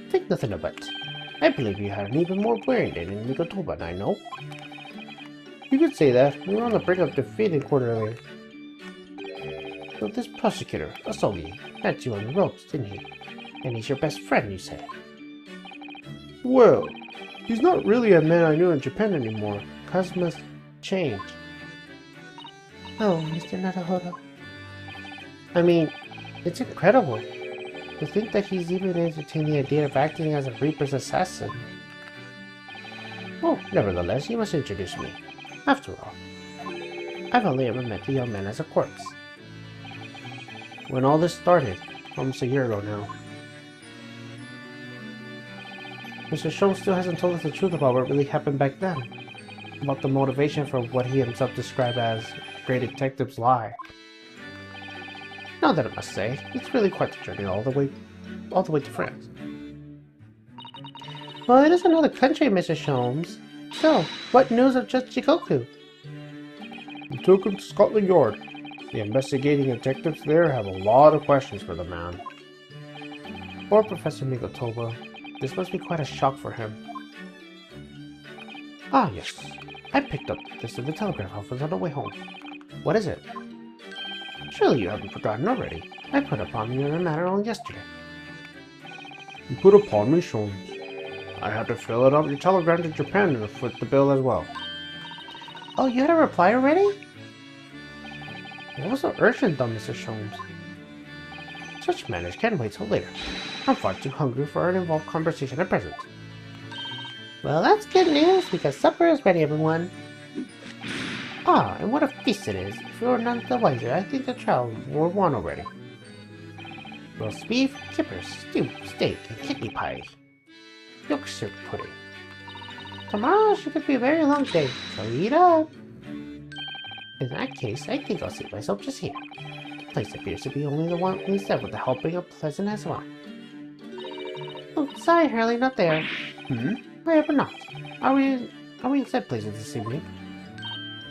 Think nothing of it. I believe you had an even more wearing day than Mikotoba, I know. You could say that. We were on the brink of defeat in court earlier. So this prosecutor, Asogi, had you on the ropes, didn't he? And he's your best friend, you say? Well, he's not really a man I knew in Japan anymore. Kazuma change. Oh, Mr. Naruhodo. I mean, it's incredible to think that he's even entertained the idea of acting as a Reaper's assassin. Oh, nevertheless, you must introduce me. After all, I've only ever met the young man as a corpse. When all this started, almost a year ago now, Mr. Sholmes still hasn't told us the truth about what really happened back then. About the motivation for what he himself described as great detectives lie. Now that I must say, it's really quite the journey all the way to France. Well, it is another country, Mr. Sholmes. So, what news of Judge Jikoku? We took him to Scotland Yard. The investigating detectives there have a lot of questions for the man. Poor Professor Mikotoba. This must be quite a shock for him. Ah, yes. I picked up this in the telegraph office on the way home. What is it? Surely you haven't forgotten already. I put upon you in the matter only yesterday. You put upon me, Sholmes. I had to fill it up your telegram to Japan and foot the bill as well. Oh, you had a reply already? What was so urgent though, Mr. Sholmes? Such matters can wait till later. I'm far too hungry for an involved conversation at present. Well, that's good news, because supper is ready, everyone. Ah, and what a feast it is. If you were none the wiser, I think the trial were won already. Roast beef, kippers, stew, steak, and kidney pie. Yorkshire pudding. Tomorrow should be a very long day, so eat up. In that case, I think I'll seat myself just here. The place appears to be only the one we said with the helping of pleasant as well. Oh, sorry, Hurley, not there. I hope not. Are we in said places this evening?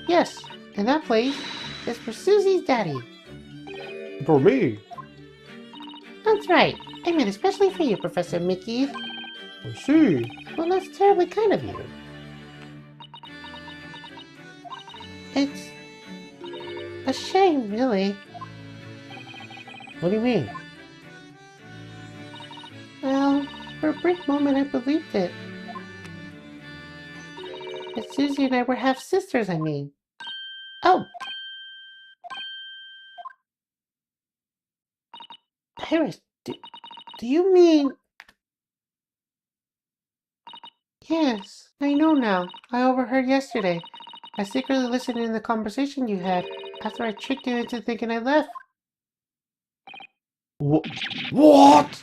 Yes, and that place is for Susie's daddy. For me? That's right. I made it especially for you, Professor Mickey. I see. Well, that's terribly kind of you. It's a shame, really. What do you mean? Well, for a brief moment I believed it. That Susie and I were half-sisters, I mean. Oh! Iris, do you mean... Yes, I know now. I overheard yesterday. I secretly listened in the conversation you had after I tricked you into thinking I left. What?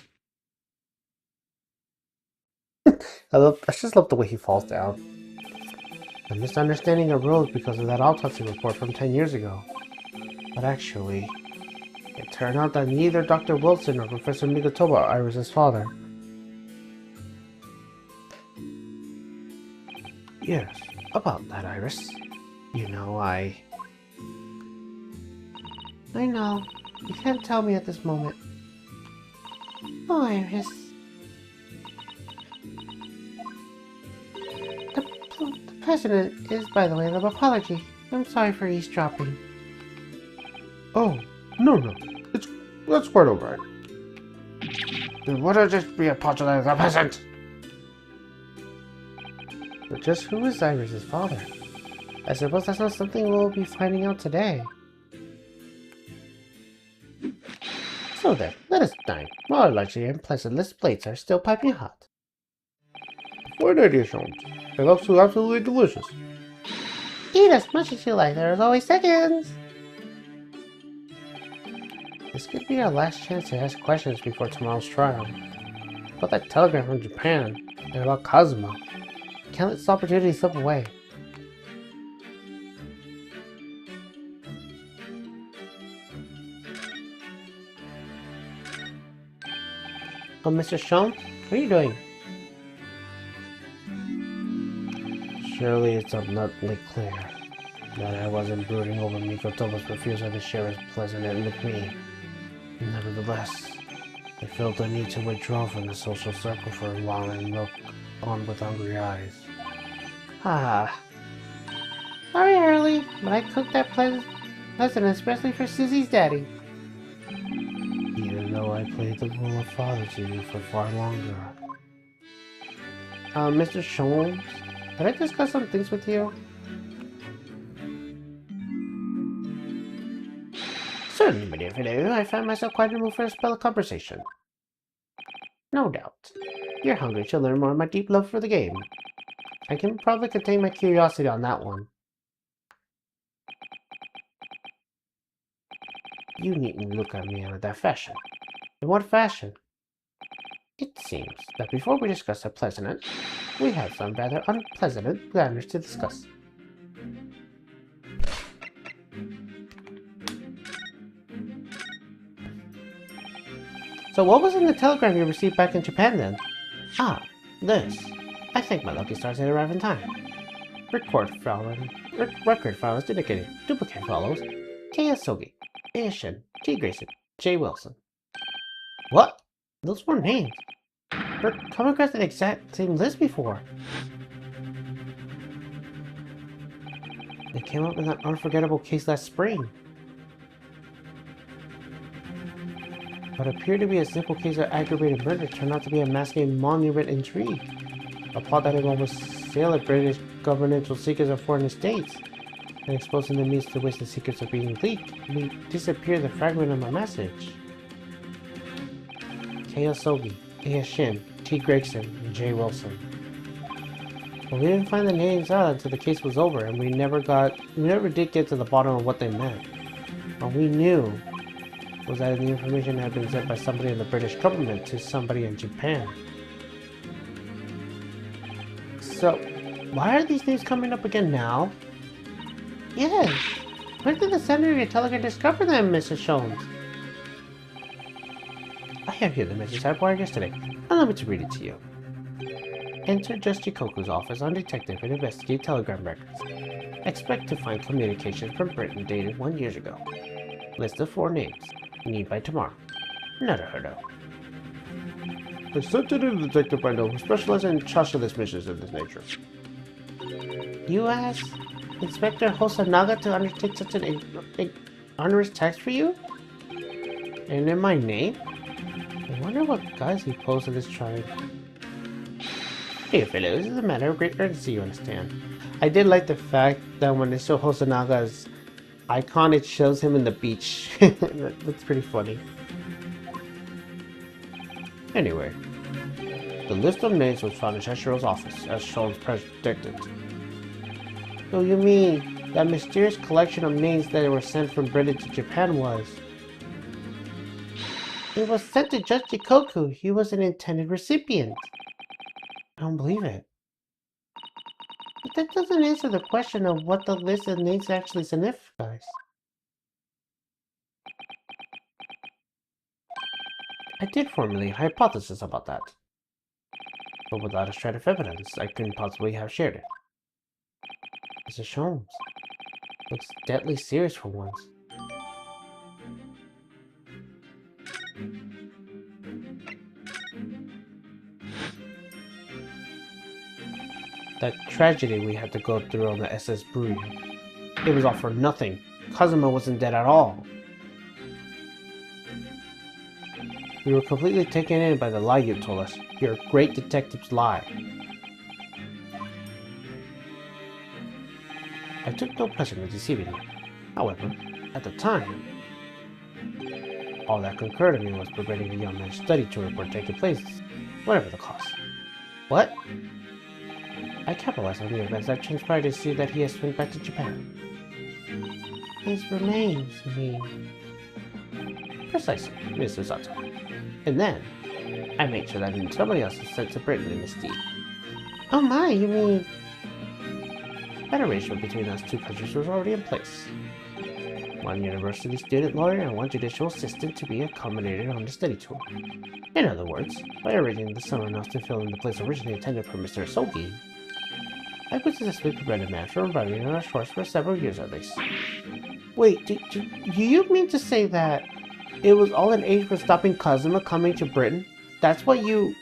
I just love the way he falls down. The misunderstanding arose because of that autopsy report from 10 years ago. But actually, it turned out that neither Dr. Wilson nor Professor Mikotoba are Iris' father. Yes, about that, Iris. You know, I know. You can't tell me at this moment. Oh, Iris. The president is, by the way, of apology. I'm sorry for eavesdropping. Oh, no. That's quite alright. Then would I just be apologizing to the peasant? But just who is Iris' father? I suppose that's not something we'll be finding out today. So then, let us dine. While our largely unpleasant plates are still piping hot. Fine idea, Sholmes. It looks absolutely delicious. Eat as much as you like. There's always seconds. This could be our last chance to ask questions before tomorrow's trial. About that telegram from Japan, and about Kazuma. Can't let this opportunity slip away. Oh, Mr. Sholmes, what are you doing? Surely it's abundantly clear that I wasn't brooding over Mikotoba's refusal to share his pleasant end with me. Nevertheless, I felt the need to withdraw from the social circle for a while and look on with hungry eyes. Ah. Sorry, Hurley, but I cooked that pleasant especially for Susie's daddy. Even though I played the role of father to you for far longer. Mr. Sholmes, can I discuss some things with you? Certainly, my dear fellow, I find myself quite in the mood for a spell of conversation. No doubt. You're hungry to learn more of my deep love for the game. I can probably contain my curiosity on that one. You needn't look at me in that fashion. In what fashion? It seems that before we discuss the pleasant, we have some rather unpleasant matters to discuss. So what was in the telegram you received back in Japan then? Ah, this. I think my lucky stars had arrived in time. Record file is dedicated. Duplicate follows. K.S.Sogi, A.S.Shin, T. Grayson, J. Wilson. What? Those were names. We're coming across the exact same list before. They came up in that unforgettable case last spring. What appeared to be a simple case of aggravated murder turned out to be a masquerade monument intrigue. A plot that involved a sale of British governmental secrets of foreign estates. And exposing the means to which the secrets are being leaked, we disappear the fragment of my message. K.S.Sogi, A.S.Shin, T. Gregson, and J. Wilson. But we didn't find the names out until the case was over, and we never did get to the bottom of what they meant. All we knew was that the information had been sent by somebody in the British government to somebody in Japan. So, why are these names coming up again now? Yes! Where did the sender of your telegram discover them, Mrs. Sholmes? I have here the message I wired yesterday. Allow me to read it to you. Enter Just Chikoku's office on detective and investigate telegram records. Expect to find communications from Britain dated 1 year ago. List of 4 names. Need by tomorrow. Naruhodo. I sent it to the detective I know who specializes in chashless missions of this nature. You asked Inspector Hosanaga to undertake such an onerous task for you? And in my name? I wonder what guise he posed in this tribe. Hey fellow, this is a matter of great urgency, you understand. I did like the fact that when they show Hosanaga's icon, it shows him in the beach. That's pretty funny. Anyway, the list of names was found in Shishiro's office, as Sholmes predicted. So you mean that mysterious collection of names that were sent from Britain to Japan was... It was sent to Judge Chikoku. He was an intended recipient. I don't believe it. But that doesn't answer the question of what the list of names actually signifies. I did formulate a hypothesis about that. But without a shred of evidence, I couldn't possibly have shared it. Mrs. Sholmes looks deadly serious for once. That tragedy we had to go through on the SS Brood. It was all for nothing. Kazuma wasn't dead at all. We were completely taken in by the lie you told us. Your great detective's lie. I took no pleasure in deceiving you. However, at the time, all that concurred in me was preventing the young man's study tour report taking place, whatever the cost. What? I capitalized on the events that transpired to see that he has swung back to Japan. His remains, you mean? Precisely, Mr. Sato. And then, I made sure that somebody else was sent to Britain in his stead. Oh my, you mean... That arrangement between us two countries was already in place. One university student lawyer and one judicial assistant to be accommodated on the study tour. In other words, by arranging the someone else to fill in the place originally intended for Mr. Sogi, I could successfully prevent a man from arriving on our shores for several years at least. Wait, do you mean to say that it was all an aid for stopping Kazuma coming to Britain? That's what you...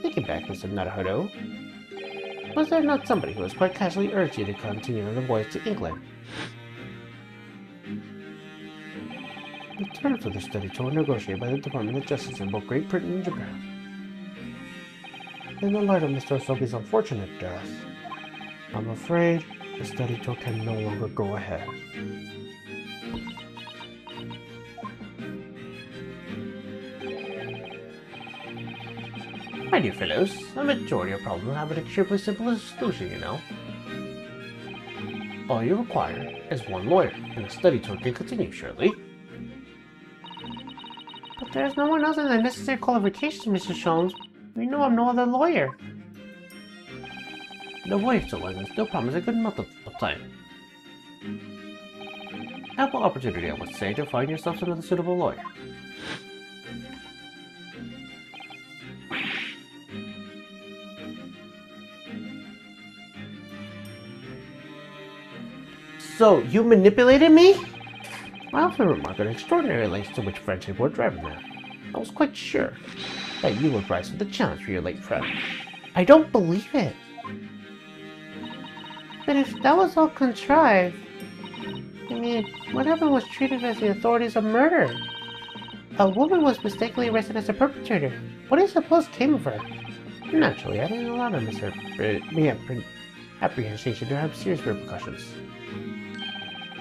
Thinking back, Mr. Naruhodo, was there not somebody who was quite casually urged you to continue on the voyage to England? The terms of the study tour negotiated by the Department of Justice in both Great Britain and Japan. In the light of Mr. Sogi's unfortunate death, I'm afraid the study tour can no longer go ahead. My dear fellows, a majority of problems have an extremely simple solution, you know. All you require is one lawyer, and the study tour can continue shortly. But there's no one else in the necessary qualifications, Mr. Sholmes. We know I'm no other lawyer. The wait so long still promise a good month of time. Ample opportunity, I would say, to find yourself another suitable lawyer. So, you manipulated me? I often remark on extraordinary lengths to which friendship would drive now. I was quite sure that you would rise to the challenge for your late friend. I don't believe it. But if that was all contrived, I mean, what happened was treated as the authorities of murder. A woman was mistakenly arrested as a perpetrator. What do you suppose came of her? Naturally, I didn't allow the apprehension to have serious repercussions.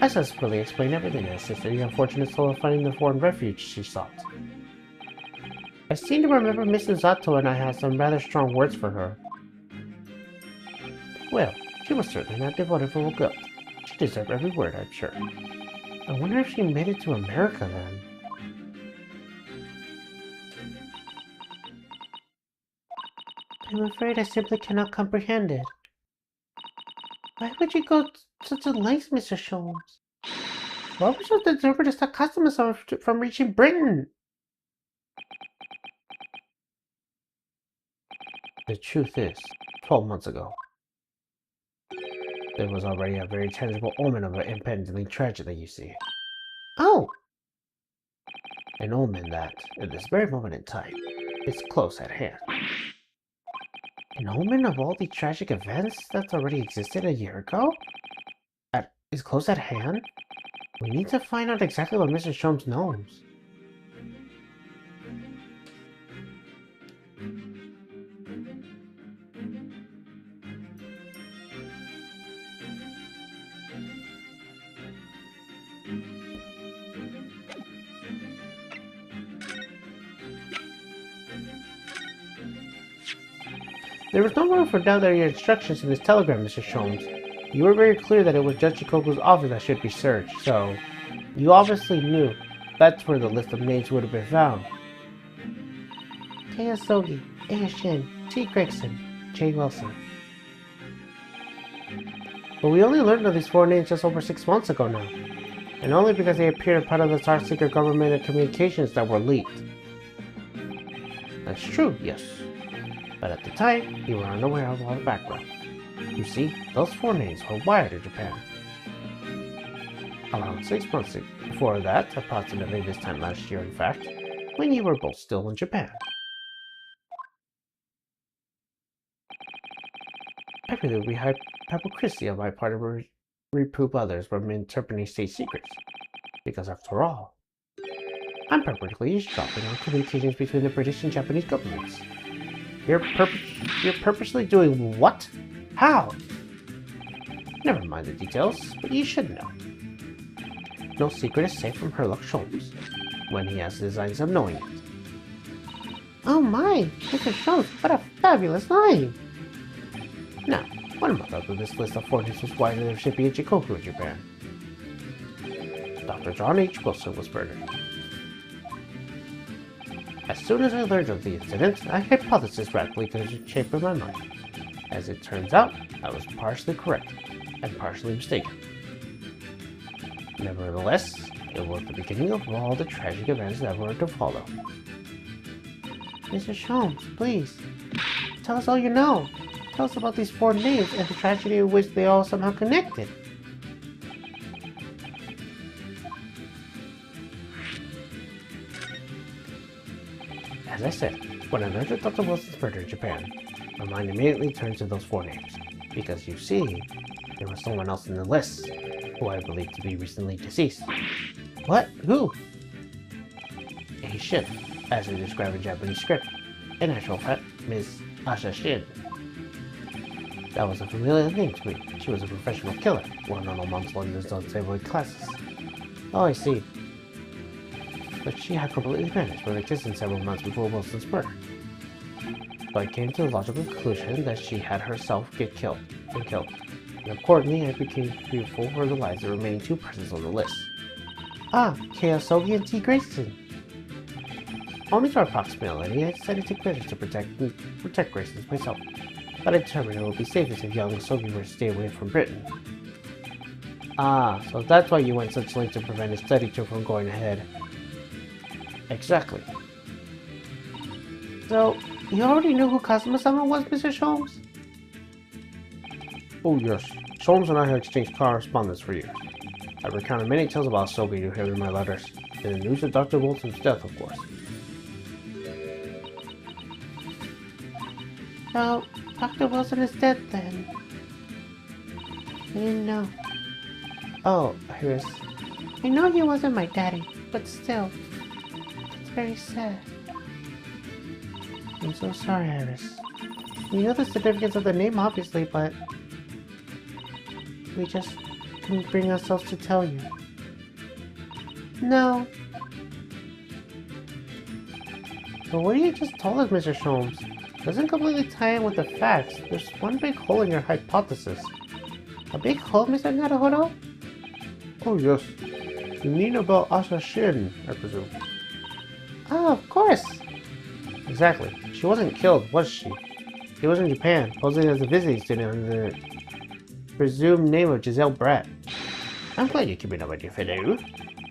I subsequently explained everything and assisted the unfortunate soul of finding the foreign refuge she sought. I seem to remember Mrs. Zato and I had some rather strong words for her. Well, she was certainly not devoted for guilt. She deserved every word, I'm sure. I wonder if she made it to America then. I'm afraid I simply cannot comprehend it. Why would you go such a length, Mr. Sholmes? Why would you deserve to stop customers from reaching Britain? The truth is, 12 months ago, there was already a very tangible omen of an impending tragedy, you see. Oh! An omen that, at this very moment in time, is close at hand. An omen of all the tragic events that already existed a year ago? Is close at hand? We need to find out exactly what Mr. Sholmes knows. There was no room for doubt that your instructions in this telegram, Mr. Sholmes. You were very clear that it was Judge Chikoku's office that should be searched, so you obviously knew that's where the list of names would have been found. Taya Sogi, A. Shin, T. Gregson, J. Wilson. But we only learned of these 4 names just over 6 months ago now, and only because they appeared as part of the top-secret government communications that were leaked. That's true, yes. But at the time, you were unaware of all the background. You see, those 4 names were wired to Japan. Around 6 months before that, approximately this time last year in fact, when you were both still in Japan. I really would be hypocrisy on my part to reprove others from interpreting state secrets, because after all, I'm perfectly eavesdropping on communications between the British and Japanese governments. You're purposely doing what? How? Never mind the details, but you should know. No secret is safe from Herlock Sholmes, when he has the designs of knowing it. Oh my! Mr. Sholmes, what a fabulous name! Now, 1 month after this list of 4 names was wired in the shipping in Shikoku, Japan, Dr. John H. Wilson was murdered. As soon as I learned of the incident, I hypothesized rapidly to shape in my mind. As it turns out, I was partially correct and partially mistaken. Nevertheless, it was the beginning of all the tragic events that were to follow. Mr. Sholmes, please, tell us all you know. Tell us about these 4 names and the tragedy in which they all somehow connected. As I said, when I learned of Dr. Wilson's murder in Japan, my mind immediately turned to those 4 names, because you see, there was someone else in the list, who I believe to be recently deceased. What? Who? A Shin, as they describe in Japanese script. In actual fact, Ms. Asha Shin. That was a familiar name to me. She was a professional killer, one on amongst London's unsavory classes. Oh, I see. But she had completely vanished from existence several months before Wilson's murder. So I came to the logical conclusion that she had herself been killed. And accordingly, I became fearful for the lives of the remaining 2 persons on the list. Ah, Kyosogi and T. Grayson. Only to our proximity, I decided to take measures to protect Grayson myself. But I determined it would be safest if young Sogi were to stay away from Britain. Ah, so that's why you went such lengths to prevent his study tour from going ahead. Exactly. So, you already knew who Kazuma-sama was, Mr. Sholmes? Oh yes, Sholmes and I have exchanged correspondence for years. I've recounted many tales about Sogi to him in my letters, and the news of Dr. Wilson's death, of course. So, Dr. Wilson is dead then. I didn't know. Oh, Iris. I know he wasn't my daddy, but still. It's very sad. I'm so sorry, Iris. We know the significance of the name, obviously, but we just couldn't bring ourselves to tell you. No. But what you just told us, Mr. Sholmes, doesn't completely tie in with the facts. There's one big hole in your hypothesis. A big hole, Mr. Naruhodo? Oh yes, you mean about Asa Shin, I presume. Oh, of course. Exactly. She wasn't killed, was she? She was in Japan, posing as a visiting student under the presumed name of Giselle Bratt. I'm glad you're keeping up with your fiddle.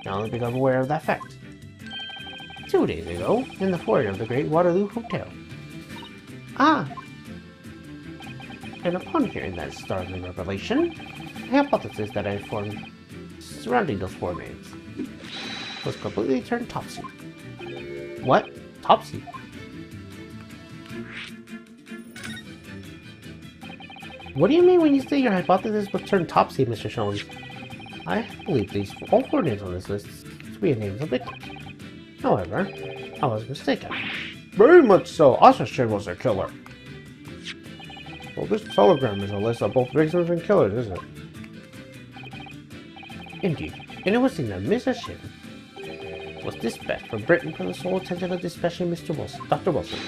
Now I've become aware of that fact. 2 days ago, in the foyer of the Great Waterloo Hotel. Ah! And upon hearing that startling revelation, the hypothesis that I formed surrounding those 4 names was completely turned topsy. What? Topsy? What do you mean when you say your hypothesis was turned topsy, Mr. Sholmes? I believe these all 4 names on this list to be names of victims. However, I was mistaken. Very much so. Asa Shin was the killer. Well, this telegram is a list of both victims and killers, isn't it? Indeed, and it was seen that Mrs. Shin was dispatched from Britain for the sole intention of dispatching Mr. Wilson, Dr. Wilson.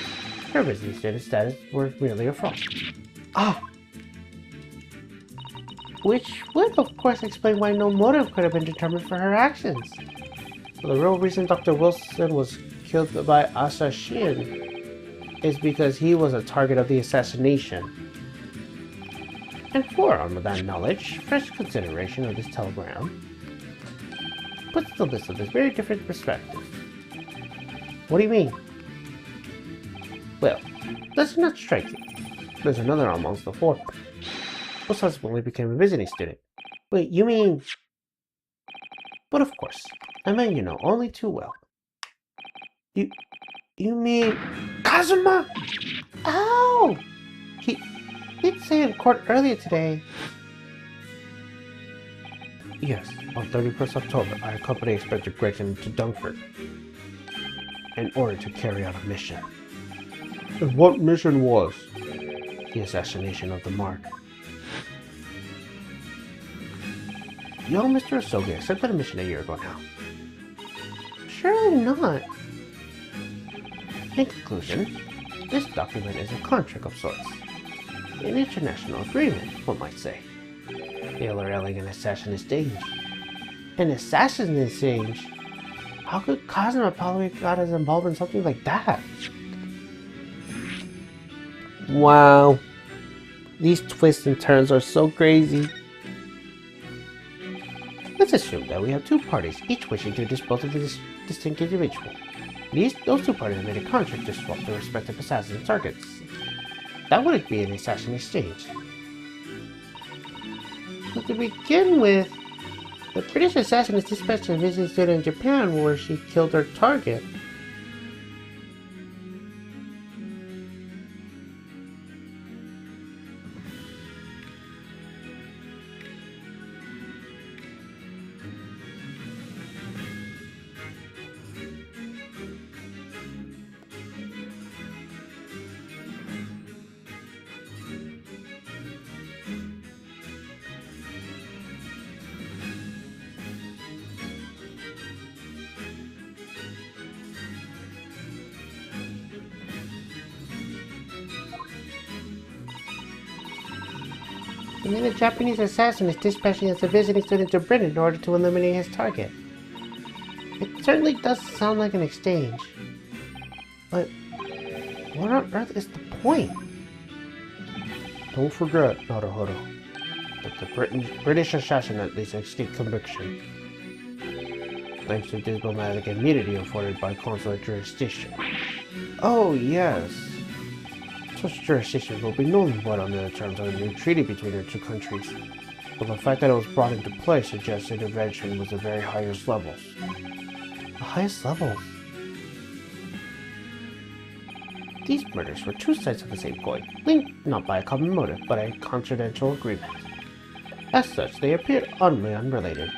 Her business status were merely a fraud. Ah! Which would, of course, explain why no motive could have been determined for her actions. So the real reason Dr. Wilson was killed by Asa Shin is because he was a target of the assassination. And forearmed with that knowledge, fresh consideration of this telegram puts the list of this very different perspective. What do you mean? Well, does it not strike you? There's another amongst the 4 who subsequently became a visiting student. Wait, you mean... But of course, a man you know only too well. You mean... Kazuma! Oh! He did say in court earlier today. Yes, on 31st October, I accompanied Inspector Grayson to Dunkirk in order to carry out a mission. And what mission was? The assassination of the Mark. Young Mr. Asogi accepted a mission a year ago now. Surely not. In conclusion, this document is a contract of sorts. An international agreement, one might say. Hail or elegant assassin exchange. An assassin exchange? How could Kazuma probably got us involved in something like that? Wow. These twists and turns are so crazy. Let's assume that we have 2 parties, each wishing to dispose of this distinct individual. Those 2 parties made a contract to swap their respective assassin targets. That wouldn't be an assassin exchange. But to begin with, the British assassin is dispatched to a visiting student in Japan where she killed her target. You mean a Japanese assassin is dispatching as a visiting student to Britain in order to eliminate his target? It certainly does sound like an exchange. But what on earth is the point? Don't forget, Naruhodo, that the British assassin at least escaped conviction, thanks to diplomatic immunity afforded by consular jurisdiction. Oh, yes. Such jurisdiction will be null and void under the terms of a new treaty between the two countries, but the fact that it was brought into play suggests intervention was the very highest levels. The highest levels? These murders were two sides of the same coin, linked not by a common motive, but a confidential agreement. As such, they appeared utterly unrelated.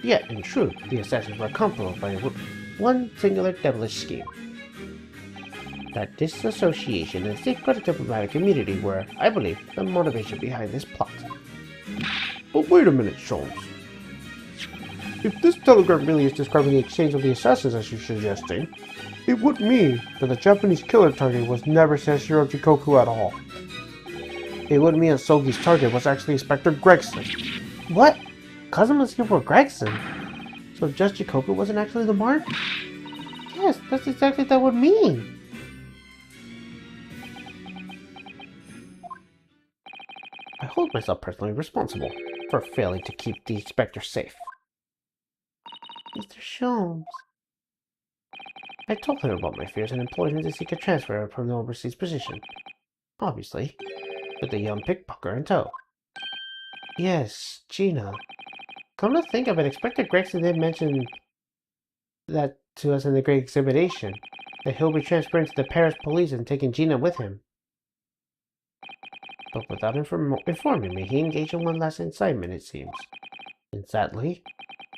Yet, in truth, the assassins were accompanied by one singular devilish scheme. That disassociation and safeguarded diplomatic immunity were, I believe, the motivation behind this plot. But wait a minute, Sholmes. If this telegram really is describing the exchange of the assassins as you're suggesting, it would mean that the Japanese killer target was never Sanshiro Jikoku at all. It would mean that Sogi's target was actually Inspector Gregson. What? Cousin was here for Gregson? So just Jikoku wasn't actually the mark? Yes, that's exactly what that would mean. I hold myself personally responsible for failing to keep the Inspector safe. Mr. Sholmes. I told him about my fears and implored him to seek a transfer from the overseas position. Obviously, with the young pickpocket in tow. Yes, Gina. Come to think of it, Inspector Gregson did mention that to us in the Great Exhibition, that he'll be transferring to the Paris police and taking Gina with him. But without informing me, he engaged in one last incitement, it seems. And sadly,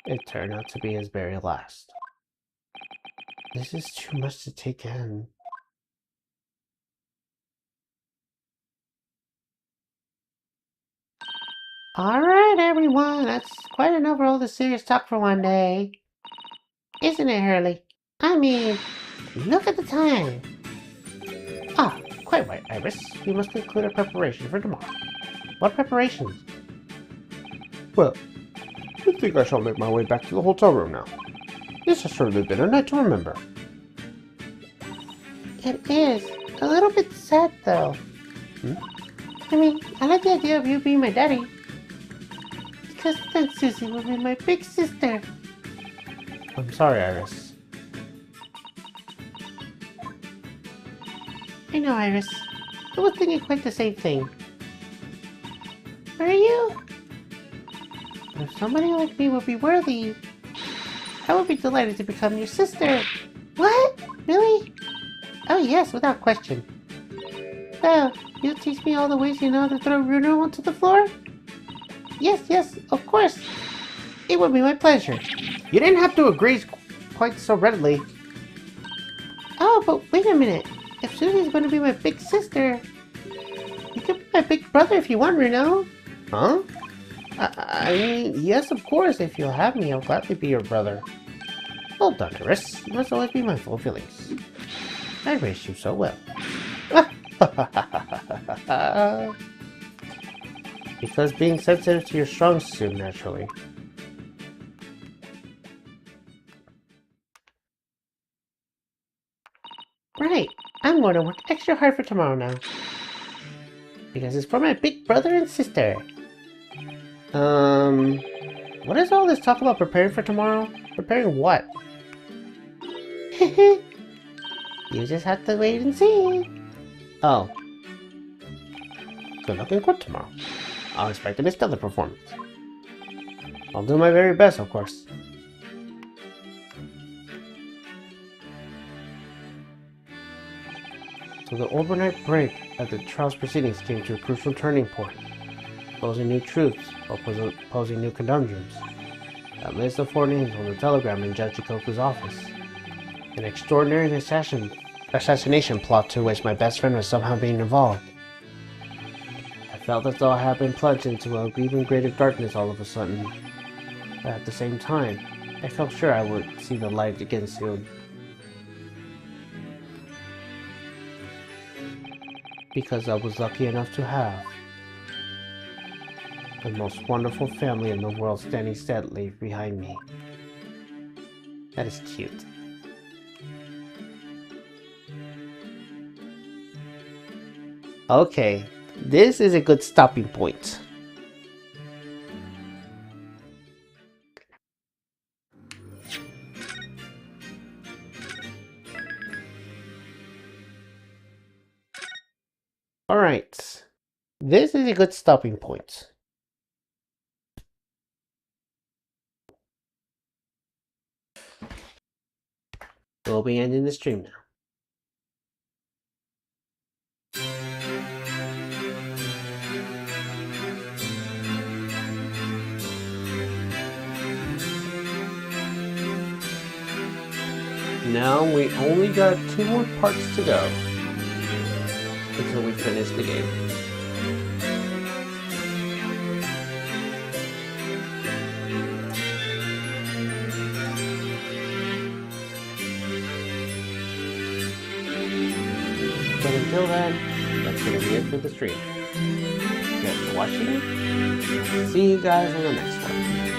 it turned out to be his very last. This is too much to take in. Alright, everyone, that's quite enough of all the serious talk for one day. Isn't it, Hurley? I mean, look at the time. Ah, quite right, Iris. We must conclude our preparation for tomorrow. What preparations? Well, I think I shall make my way back to the hotel room now. This has certainly been a night to remember. It is. A little bit sad, though. I mean, I like the idea of you being my daddy. Because then Susie will be my big sister. I'm sorry, Iris. I know, Iris. I was thinking quite the same thing. Were you? If somebody like me would be worthy, I would be delighted to become your sister. What? Really? Oh yes, without question. So, you'll teach me all the ways you know how to throw Runo onto the floor? Yes, of course. It would be my pleasure. You didn't have to agree quite so readily. Oh, but wait a minute. If Susie's going to be my big sister, you could be my big brother if you want, Runo. Huh? I mean, yes, of course. If you'll have me, I'll gladly be your brother. Well done, Iris. You must always be mindful of feelings. I raised you so well. Because being sensitive to your strong suit, naturally. Right. I'm going to work extra hard for tomorrow now. Because it's for my big brother and sister. What is all this talk about preparing for tomorrow? Preparing what? You just have to wait and see. Oh. Good luck in court tomorrow. I'll expect a stellar performance. I'll do my very best, of course. So the overnight break at the trial's proceedings came to a crucial turning point, posing new truths or posing new conundrums. That list of 4 names on the telegram in Judge Jikoku's office. An extraordinary assassination plot to which my best friend was somehow being involved. I felt as though I had been plunged into an even greater darkness all of a sudden. But at the same time, I felt sure I would see the light again soon. Because I was lucky enough to have The most wonderful family in the world standing steadily behind me. That is cute. Okay, this is a good stopping point. Alright, this is a good stopping point. We'll be ending the stream now. Now we only got 2 more parts to go until we finish the game. But until then, that's going to be it for the stream. Thanks for watching. See you guys in the next one.